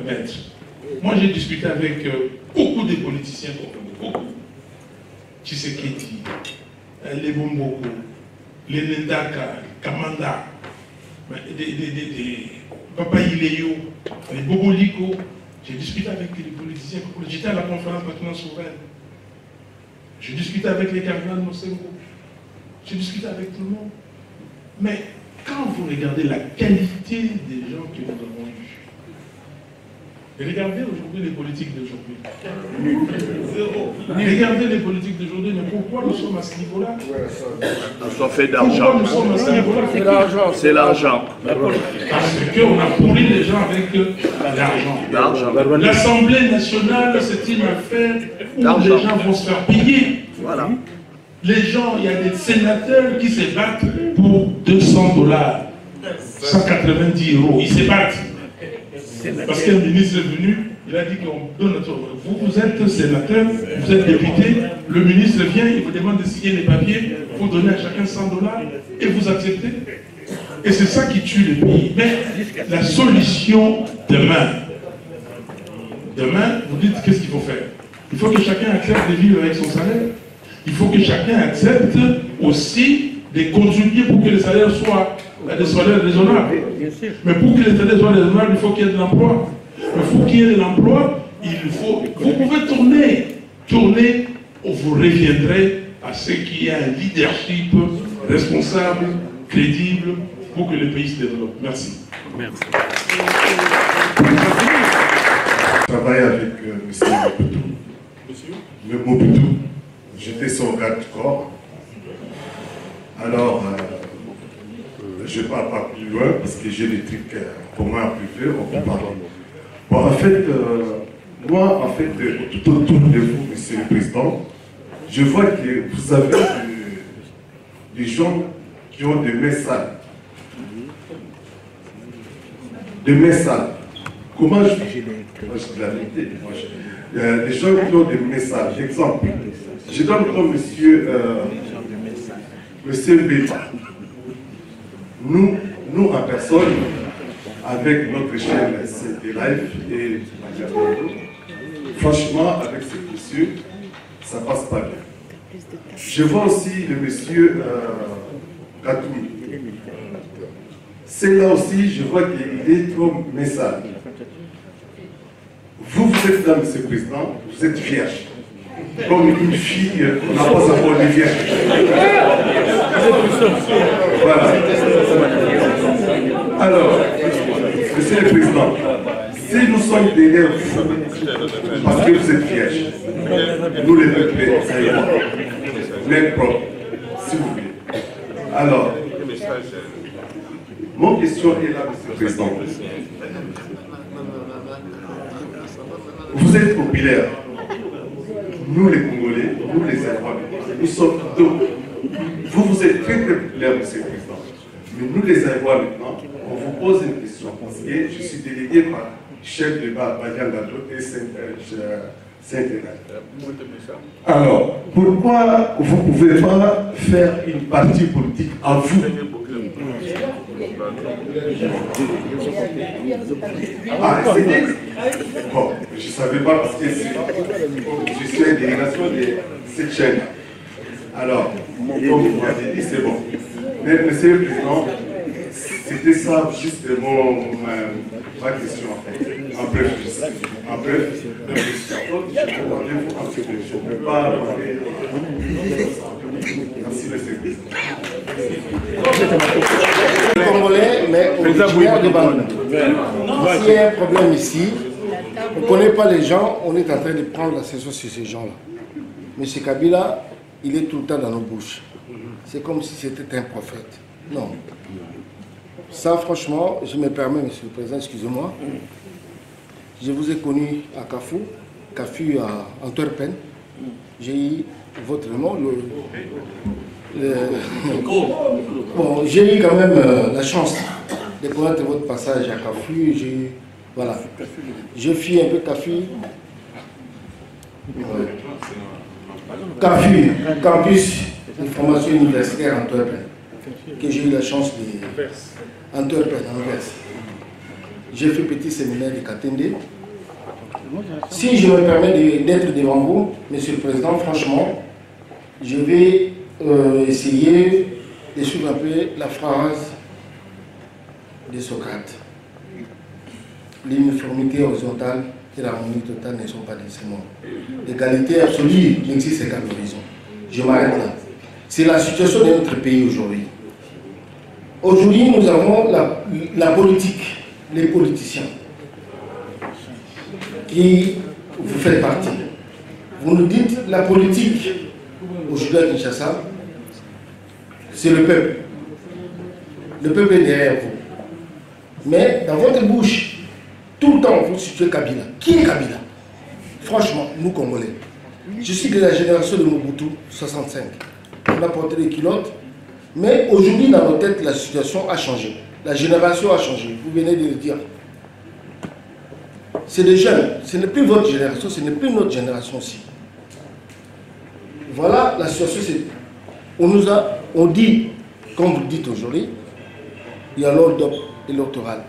Maître. Moi, j'ai discuté avec beaucoup de politiciens, beaucoup. Tshisekedi, les Bomboko, les Nendaka, Kamanda, Papa Ileyo, les Boboliko. J'ai discuté avec les politiciens. J'étais à la conférence nationale souveraine. J'ai discuté avec les cardinals Mosengo. J'ai discuté avec tout le monde. Mais quand vous regardez la qualité des gens que nous avons eus, regardez aujourd'hui les politiques d'aujourd'hui. Regardez les politiques d'aujourd'hui, mais pourquoi nous sommes à ce niveau-là? On soit fait d'argent. Pourquoi nous sommes à ce niveau-là? C'est l'argent. Parce qu'on a pourri les gens avec l'argent. L'Assemblée nationale, c'est une affaire où les gens vont se faire payer. Voilà. Les gens, il y a des sénateurs qui se battent pour $200, 190 €. Ils se battent. Parce qu'un ministre est venu, Il a dit qu'on donne notre... Vous êtes sénateur, vous êtes député, le ministre vient, il vous demande de signer les papiers, vous donnez à chacun $100 et vous acceptez. Et c'est ça qui tue le pays. Mais la solution demain, vous dites qu'est-ce qu'il faut faire? Il faut que chacun accepte de vivre avec son salaire. Il faut que chacun accepte aussi de contribuer pour que les salaires soient des salaires raisonnables. Mais pour que les salaires soient raisonnables, il faut qu'il y ait de l'emploi. Mais pour qu'il y ait de l'emploi, vous pouvez tourner, vous reviendrez à ce qu'il y ait un leadership responsable, crédible, pour que le pays se développe. Merci. Merci. Je travaille avec M. Mobutu. J'étais son garde du corps. Alors, je ne parle pas plus loin parce que j'ai des trucs communs en privé, on peut parler. Bon, en fait, moi, tout autour de vous, Monsieur le Président, je vois que vous avez des gens qui ont des mains sales. Des mains sales. Comment je dis la vérité. Il y a des gens qui ont des mains sales. Exemple, je donne comme Monsieur Béta. Nous en personne, avec notre chaîne CD Live et franchement, avec ce monsieur, ça passe pas bien. Je vois aussi le monsieur Katoumi. C'est là aussi, je vois qu'il est trop message. Vous êtes là, monsieur le Président, vous êtes vierge. Comme une fille, on n'a pas encore de vierge. Voilà. Alors, Monsieur le Président, si nous sommes derrière vous, parce que vous êtes vierge, nous les peuples, ça ira. Même propre, s'il vous plaît. Alors, mon question est là, Monsieur le Président. Vous êtes populaire. Nous les Congolais, nous les Incroyables, nous sommes deux. Vous êtes très populaire, Monsieur le Président. Mais nous les Incroyables maintenant, on vous pose une question. Parce que je suis délégué par chef de Badiangado et Saint-Hénal. Alors, pourquoi vous ne pouvez pas faire une partie politique à vous? Ah, c'était... Bon, je ne savais pas parce que je suis une délégation de cette chaîne. Alors, comme vous m'avez dit, c'est bon. Mais Monsieur le Président, c'était ça justement ma question en fait. En bref, je ne peux pas parler. Merci Monsieur le Président. Congolais, mais originaire de Bandung. S'il y a un problème ici, on ne connaît pas les gens, on est en train de prendre la session sur ces gens-là. M. Kabila, il est tout le temps dans nos bouches. C'est comme si c'était un prophète. Non. Ça, franchement, je me permets, Monsieur le Président, excusez-moi. Je vous ai connu à Kafou, à Antwerpen. J'ai eu votre nom, bon, j'ai eu quand même la chance de connaître votre passage à Kafou. Voilà. Je fis un peu Kafou. Kafou, campus de formation universitaire à Antwerpen, que j'ai eu la chance de... Antwerpen, Anvers. J'ai fait petit séminaire de Katende. Si je me permets d'être devant vous, Monsieur le Président, franchement, je vais essayer de suivre un peu la phrase de Socrate. L'uniformité horizontale et l'harmonie totale ne sont pas de ce monde. L'égalité absolue n'existe qu'à l'horizon. Je m'arrête là. C'est la situation de notre pays aujourd'hui. Aujourd'hui, nous avons la politique, les politiciens, qui vous faites partie. Vous nous dites la politique aujourd'hui à Kinshasa, c'est le peuple. Le peuple est derrière vous. Mais dans votre bouche, tout le temps, vous situez Kabila. Qui est Kabila? Franchement, nous Congolais. Je suis de la génération de Mobutu, 65. On a porté les culottes. Mais aujourd'hui, dans nos têtes, la situation a changé. La génération a changé. Vous venez de le dire. c'est des jeunes. Ce n'est plus votre génération, ce n'est plus notre génération aussi. Voilà la situation. On dit, comme vous le dites aujourd'hui, il y a l'ordre électoral.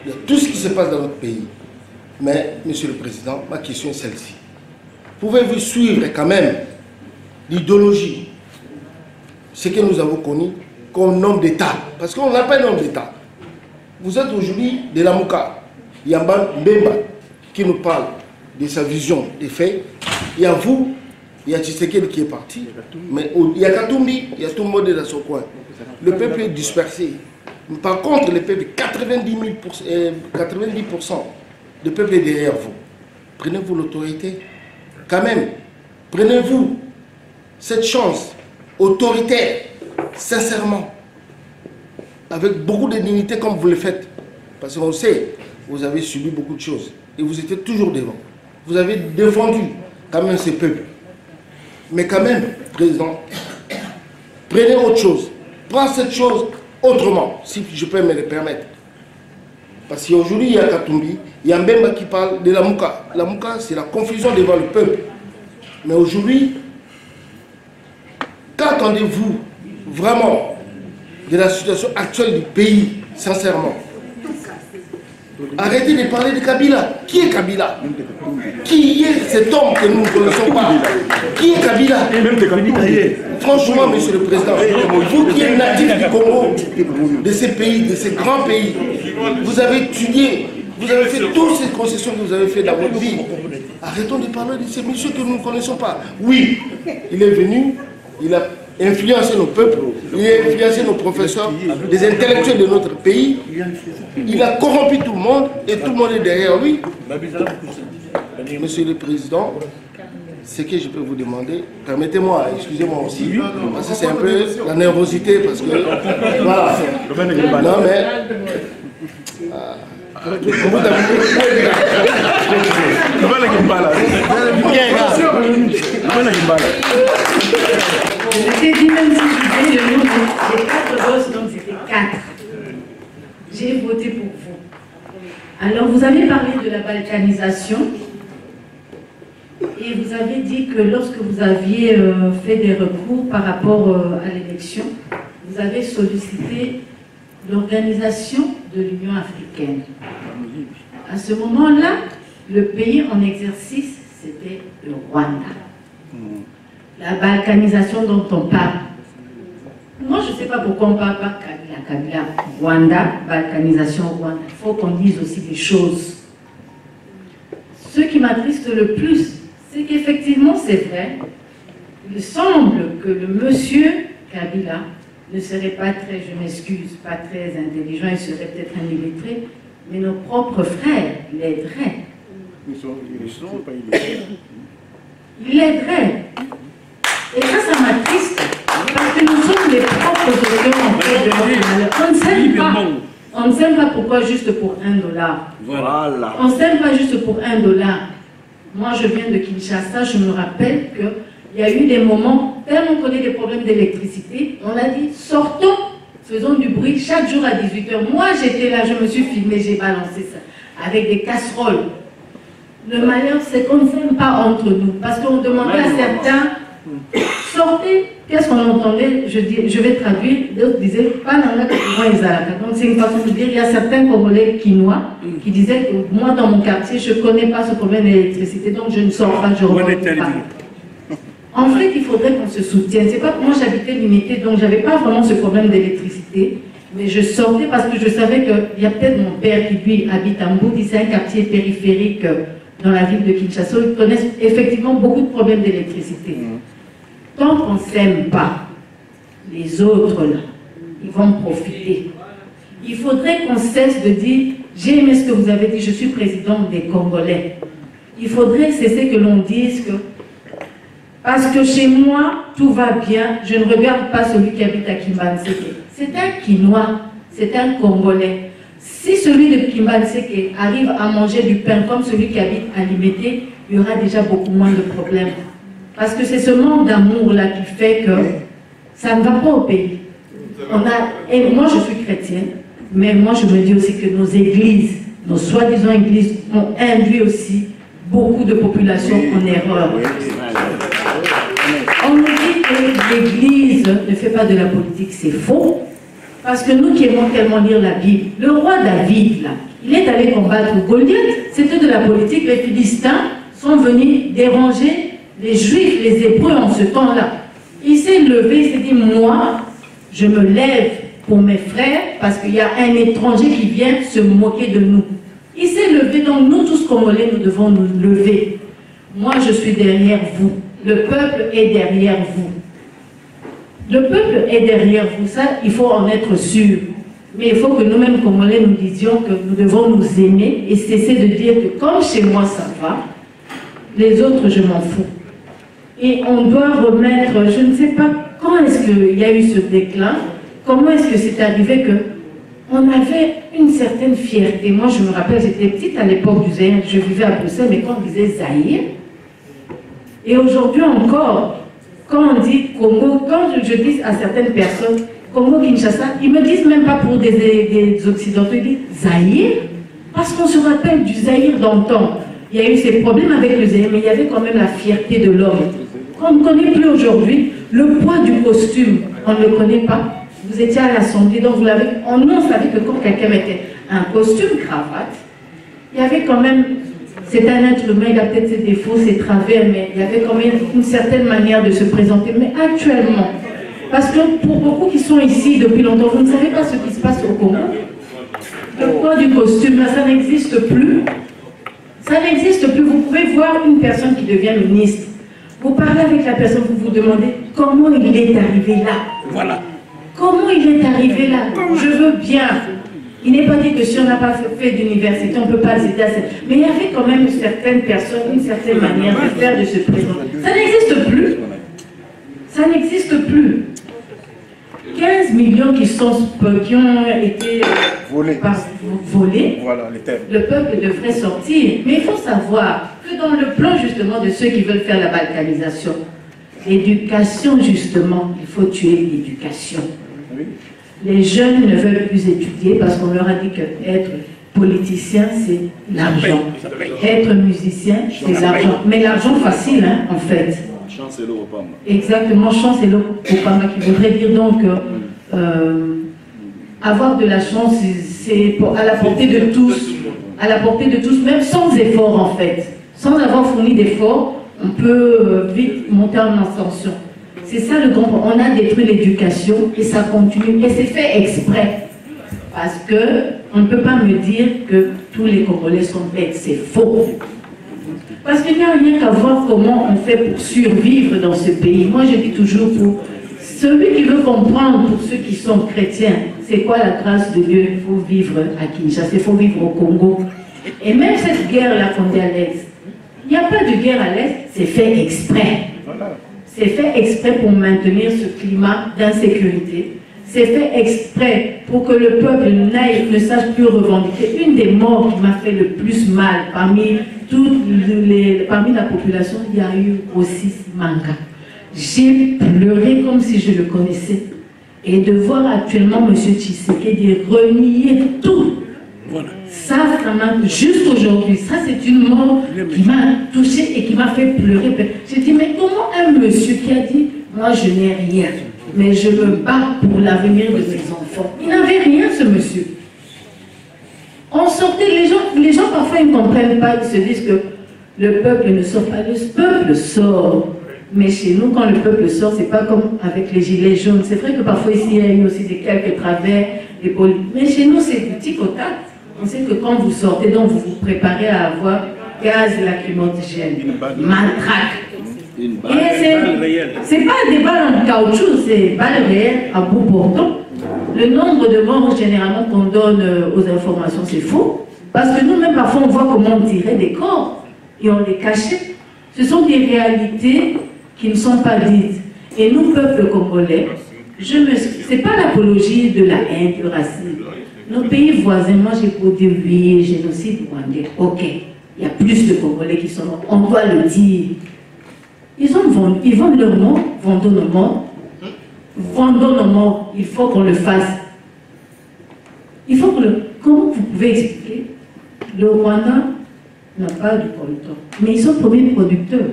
Il y a tout ce qui se passe dans notre pays. Mais, Monsieur le Président, ma question est celle-ci. Pouvez-vous suivre quand même l'idéologie, ce que nous avons connu comme homme d'État? Parce qu'on n'a pas un homme d'État. Vous êtes aujourd'hui de la Mouka. Il y a Mbemba qui nous parle de sa vision des faits. Il y a vous, il y a Tshisekedi qui est parti. Mais il y a Katumbi, il y a tout le monde dans son coin. Le peuple est dispersé. Par contre, le peuple, 90% du peuple est derrière vous. Prenez-vous l'autorité. Quand même, prenez-vous cette chance autoritaire, sincèrement, avec beaucoup de dignité comme vous le faites. Parce qu'on sait, vous avez subi beaucoup de choses. Et vous étiez toujours devant. Vous avez défendu quand même ces peuples. Mais quand même, Président, prenez autre chose. Prenez cette chose autrement, si je peux me le permettre. Parce qu'aujourd'hui, il y a Katumbi, il y a Mbemba qui parle de la Mouka. La Mouka, c'est la confusion devant le peuple. Mais aujourd'hui, qu'attendez-vous vraiment de la situation actuelle du pays, sincèrement? Arrêtez de parler de Kabila. Qui est Kabila? Qui est cet homme que nous ne connaissons pas? Qui est Kabila? Franchement, Monsieur le Président, vous qui êtes natif du Congo, de ces pays, de ces grands pays, vous avez étudié, vous avez fait toutes ces concessions que vous avez fait dans votre vie. Arrêtons de parler de ces messieurs que nous ne connaissons pas. Oui, il est venu, il a influencé nos peuples, il a influencé nos professeurs, les intellectuels de notre pays. Il a corrompu tout le monde et tout le monde est derrière lui. Monsieur le Président, ce que je peux vous demander, permettez-moi, excusez-moi aussi, parce que c'est un peu la nervosité, parce que, voilà, non mais, J'ai dit même si je disais le nom des 4 gosses, donc c'était 4. J'ai voté pour vous. Alors vous avez parlé de la balkanisation et vous avez dit que lorsque vous aviez fait des recours par rapport à l'élection, vous avez sollicité l'organisation de l'Union africaine. À ce moment-là, le pays en exercice, c'était le Rwanda. La balkanisation dont on parle. Moi, je ne sais pas pourquoi on ne parle pas Kabila, Rwanda, balkanisation Rwanda. Il faut qu'on dise aussi des choses. Ce qui m'attriste le plus, c'est qu'effectivement, c'est vrai, il semble que le monsieur Kabila ne serait pas très, je m'excuse, pas très intelligent, il serait peut-être un illettré, mais nos propres frères l'aideraient. Il l'aiderait. Et ça m'attriste, parce que nous sommes les propres auteurs en fait de notre malheur. On ne s'aime pas pourquoi juste pour $1. Voilà. On ne s'aime pas juste pour $1. Moi, je viens de Kinshasa, je me rappelle qu'il y a eu des moments, tellement qu'on a des problèmes d'électricité, on a dit, sortons, faisons du bruit chaque jour à 18h. Moi, j'étais là, je me suis filmé, j'ai balancé ça, avec des casseroles. Le malheur, c'est qu'on ne s'aime pas entre nous, parce qu'on demandait à certains, sortez, qu'est-ce qu'on entendait? Je vais traduire, d'autres disaient, pas dans la donc c'est une façon de dire, il y a certains Congolais quinois qui disaient que moi, dans mon quartier, je ne connais pas ce problème d'électricité, donc je ne sors pas, je ne remonte pas. En fait, il faudrait qu'on se soutienne. C'est pas que moi j'habitais l'unité, donc j'avais pas vraiment ce problème d'électricité, mais je sortais parce que je savais qu'il y a peut-être mon père qui lui habite à Mboudi, c'est un quartier périphérique dans la ville de Kinshasa, ils connaissent effectivement beaucoup de problèmes d'électricité. Tant qu'on ne s'aime pas, les autres là, ils vont profiter. Il faudrait qu'on cesse de dire, j'ai aimé ce que vous avez dit, je suis président des Congolais. Il faudrait cesser que l'on dise que parce que chez moi, tout va bien, je ne regarde pas celui qui habite à Kimbanseke. C'est un Quinois, c'est un Congolais. Si celui de Kimbanseke arrive à manger du pain comme celui qui habite à Limete, il y aura déjà beaucoup moins de problèmes. Parce que c'est ce manque d'amour-là qui fait que ça ne va pas au pays. Et moi, je suis chrétienne, mais moi, je me dis aussi que nos églises nos soi-disant églises ont induit aussi beaucoup de populations en erreur. On nous dit que l'église ne fait pas de la politique, c'est faux. Parce que nous qui aimons tellement lire la Bible, le roi David, là, il est allé combattre Goliath, c'était de la politique. Les Philistins sont venus déranger les Juifs, les Hébreux en ce temps-là. Il s'est levé, il s'est dit, moi, je me lève pour mes frères parce qu'il y a un étranger qui vient se moquer de nous. Il s'est levé, donc nous tous Congolais, nous devons nous lever. Moi, je suis derrière vous. Le peuple est derrière vous. Le peuple est derrière vous, ça, il faut en être sûr. Mais il faut que nous-mêmes, Congolais, nous disions que nous devons nous aimer et cesser de dire que comme chez moi ça va, les autres, je m'en fous. Et on doit remettre, je ne sais pas quand est-ce qu'il y a eu ce déclin, comment est-ce que c'est arrivé que on avait une certaine fierté. Moi, je me rappelle, j'étais petite à l'époque du Zaïre, je vivais à Bruxelles, mais quand on disait Zaïre, et aujourd'hui encore, quand on dit Congo, quand je dis à certaines personnes, Congo-Kinshasa, ils ne me disent même pas pour des Occidentaux, ils disent Zaïre, parce qu'on se rappelle du Zaïre d'antan. Il y a eu ces problèmes avec le Zaïre, mais il y avait quand même la fierté de l'homme. On ne connaît plus aujourd'hui le poids du costume, on ne le connaît pas. Vous étiez à l'Assemblée, donc vous l'avez. On savait que quand quelqu'un mettait un costume cravate, il y avait quand même. C'est un être humain, il a peut-être ses défauts, ses travers, mais il y avait quand même une certaine manière de se présenter. Mais actuellement, parce que pour beaucoup qui sont ici depuis longtemps, vous ne savez pas ce qui se passe au Congo. Le poids du costume, ça n'existe plus. Ça n'existe plus. Vous pouvez voir une personne qui devient ministre. Vous parlez avec la personne, vous vous demandez comment il est arrivé là. Voilà. Comment il est arrivé là? Je veux bien. Il n'est pas dit que si on n'a pas fait d'université, on ne peut pas aider à ça. Mais il y avait quand même certaines personnes, une certaine manière de faire, de se présenter. Ça n'existe plus. Ça n'existe plus. 15 millions qui ont été volés. Voilà, le peuple devrait sortir. Mais il faut savoir que dans le plan justement de ceux qui veulent faire la balkanisation, l'éducation justement, il faut tuer l'éducation. Les jeunes ne veulent plus étudier parce qu'on leur a dit qu'être politicien, c'est l'argent. Être musicien, c'est l'argent. Mais l'argent facile, hein, en fait. Chancelo Obama. Exactement, Chancelo Obama, qui voudrait dire donc avoir de la chance, c'est à la portée de tous. À la portée de tous, même sans effort, en fait. Sans avoir fourni d'efforts, on peut vite monter en ascension. C'est ça le grand problème. On a détruit l'éducation et ça continue. Et c'est fait exprès. Parce qu'on ne peut pas me dire que tous les Congolais sont bêtes. C'est faux. Parce qu'il n'y a rien qu'à voir comment on fait pour survivre dans ce pays. Moi, je dis toujours pour celui qui veut comprendre, pour ceux qui sont chrétiens, c'est quoi la grâce de Dieu? Il faut vivre à Kinshasa, il faut vivre au Congo. Et même cette guerre-là qu'on dit à l'Est, il n'y a pas de guerre à l'Est, c'est fait exprès. C'est fait exprès pour maintenir ce climat d'insécurité. C'est fait exprès pour que le peuple ne sache plus revendiquer. Une des morts qui m'a fait le plus mal parmi la population, il y a eu aussi Manga. J'ai pleuré comme si je le connaissais. Et de voir actuellement M. Tshisekedi renier tout. Voilà. Ça m'a, juste aujourd'hui, ça c'est une mort qui m'a touché et qui m'a fait pleurer. J'ai dit, mais comment un monsieur qui a dit, moi je n'ai rien, mais je me bats pour l'avenir de mes enfants. Il n'avait rien, ce monsieur. On sortait, les gens parfois ils ne comprennent pas, ils se disent que le peuple ne sort pas, le peuple sort. Mais chez nous, quand le peuple sort, c'est pas comme avec les gilets jaunes. C'est vrai que parfois ici, il y a eu aussi quelques travers, des mais chez nous, c'est du tic au tac. On sait que quand vous sortez, donc vous vous préparez à avoir gaz lacrymogène, matraque. C'est pas des balles en caoutchouc, c'est des balles réelles à bout portant. Le nombre de morts, généralement, qu'on donne aux informations, c'est faux. Parce que nous-mêmes, parfois, on voit comment on tirait des corps et on les cachait. Ce sont des réalités qui ne sont pas dites. Et nous, peuple congolais, c'est pas l'apologie de la haine, du racisme. Nos pays voisins, moi j'ai pour dire oui, génocide rwandais, ok, il y a plus de Congolais qui sont morts, on doit le dire. Ils vendent leur mort, vendons nos morts, vendons nos morts, il faut qu'on le fasse. Il faut que comment vous pouvez expliquer Le Rwanda n'a pas de coltan, mais ils sont premiers producteurs.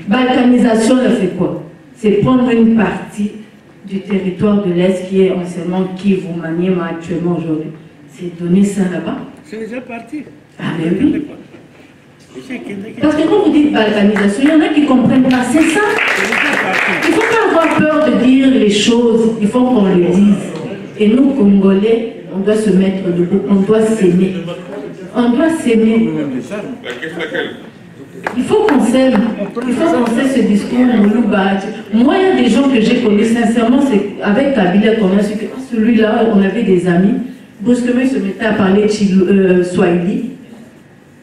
Balkanisation, c'est quoi? C'est prendre une partie du territoire de l'Est qui est anciennement Kivu, Maniema actuellement aujourd'hui. C'est donner ça là-bas. C'est déjà parti. Ah mais oui. Parce que quand vous dites balkanisation, il y en a qui ne comprennent pas, c'est ça. Il ne faut pas avoir peur de dire les choses, il faut qu'on le dise. Et nous, Congolais, on doit se mettre debout, on doit s'aimer. On doit s'aimer. Il faut qu'on s'aime. Il faut qu'on cesse ce discours Moulouba. Moi, il y a des gens que j'ai connus, sincèrement, c'est avec Kabila qu'on a su que celui-là, on avait des amis. Brusquement, il se mettait à parler Swahili.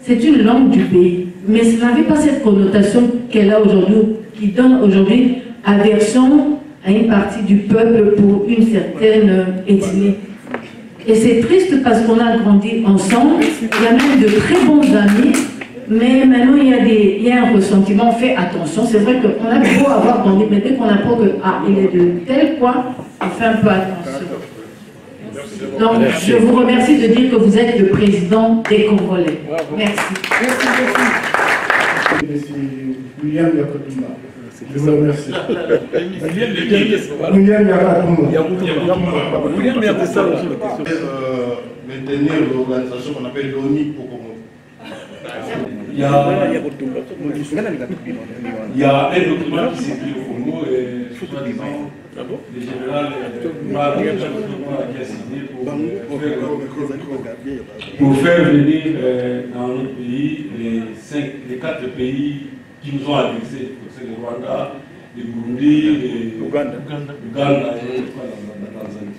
C'est une langue du pays. Mais ça n'avait pas cette connotation qu'elle a aujourd'hui, qui donne aujourd'hui aversion à une partie du peuple pour une certaine ethnie. Et c'est triste parce qu'on a grandi ensemble. Il y a même de très bons amis. Mais maintenant, il y a un ressentiment. On fait attention. C'est vrai qu'on a beau avoir grandi, mais dès qu'on apprend que il est de tel point, on fait un peu attention. Donc, je vous remercie de dire que vous êtes le président des Congolais. Merci. Merci. William Yakotumba. Je vous remercie. William Yakotumba. Maintenir l'organisation qu'on appelle l'ONI pour Congo. Il y a un document qui s'écrit au Congo et soi-disant le général Marie qui a signé pour faire venir dans notre pays les 4 pays qui nous ont adressés. C'est le Rwanda, le Burundi, l'Ouganda et la Tanzanie.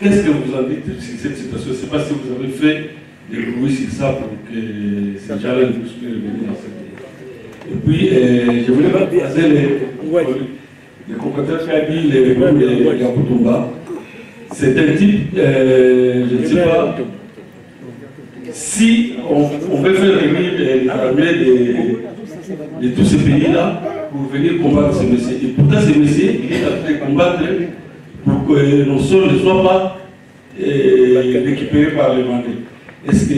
Qu'est-ce que vous en dites sur cette situation? Je ne sais pas si vous avez fait des bruits sur ça pour que ces gens-là ne puissent plus revenir dans cette pays. Et puis, je voulais pas placer les compétences qu'a dit les groupes de Yakutumba. C'est un type, je ne sais pas, si on veut faire venir les armées de tous ces pays-là pour venir combattre ces messieurs. Et pourtant, ces messieurs, il est en train de combattre pour que nos sols ne soient pas récupérés par les Rwandais. Est-ce que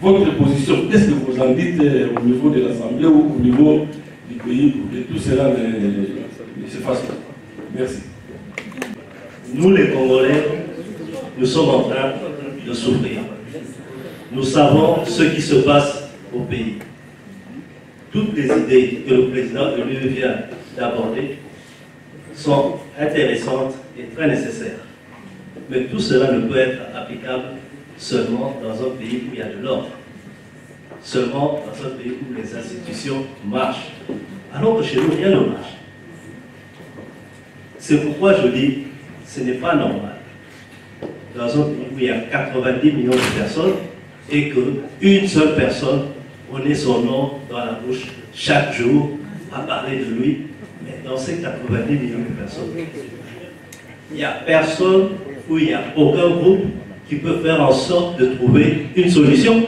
votre position, qu'est-ce que vous en dites au niveau de l'Assemblée ou au niveau du pays pour que tout cela ne se fasse pas? Merci. Nous les Congolais, nous sommes en train de souffrir. Nous savons ce qui se passe au pays. Toutes les idées que le président de l'UE vient d'aborder sont intéressantes et très nécessaires. Mais tout cela ne peut être applicable seulement dans un pays où il y a de l'ordre. Seulement dans un pays où les institutions marchent. Alors que chez nous, rien ne marche. C'est pourquoi je dis, ce n'est pas normal. Dans un pays où il y a 90 millions de personnes et qu'une seule personne connaît son nom dans la bouche chaque jour à parler de lui, mais dans ces 90 millions de personnes, il n'y a personne ou il n'y a aucun groupe qui peut faire en sorte de trouver une solution.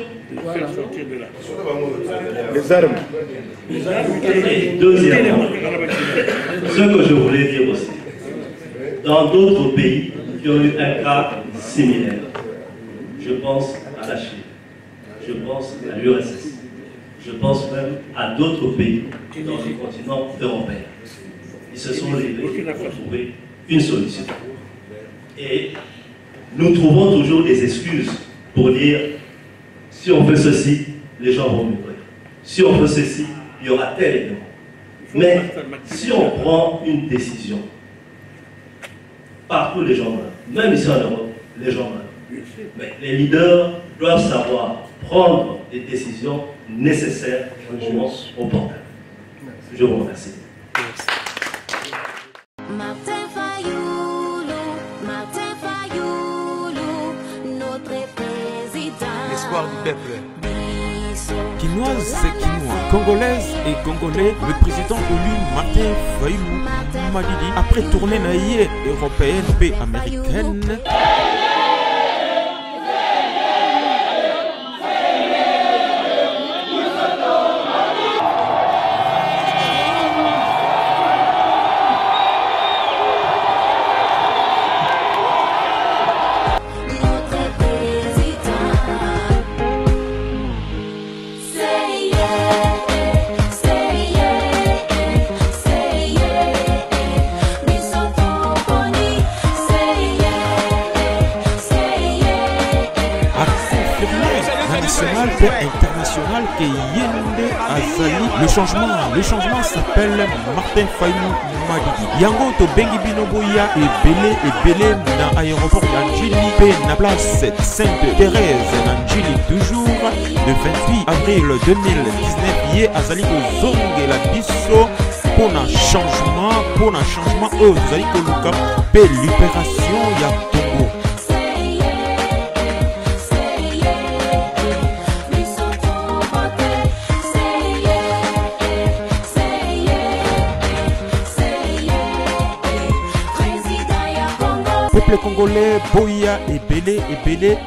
Les armes. Et deuxièmement, ce que je voulais dire aussi, dans d'autres pays qui ont eu un cas similaire, je pense à la Chine, je pense à l'URSS, je pense même à d'autres pays dans le continent européen. Ils se sont levés pour trouver une solution. Et nous trouvons toujours des excuses pour dire si on fait ceci, les gens vont mourir. Si on fait ceci, il y aura tel élément. Mais si on prend une décision, partout les gens meurent, même ici en Europe, les gens meurent. Mais les leaders doivent savoir prendre des décisions nécessaires au moment opportun. Je vous remercie. Martin Fayoulou, notre président. L'espoir du peuple. Quinoise, c'est quinois. Congolaise et Congolais, le président élu Martin Fayoulou Madidi, après tournée naïe européenne et américaine, Notre Keyende Azali. Le changement s'appelle Martin Fayou Madidi. Yango to Bengi Binoboya et Belé na aéroport d'Anjili P na place Sainte-Thérèse Nanjili toujours le 28 avril 2019 yé Azali Kozonge la biso pour un changement vous allez coloca pe l'opération ya Congo. Peuple congolais, Boya et Belé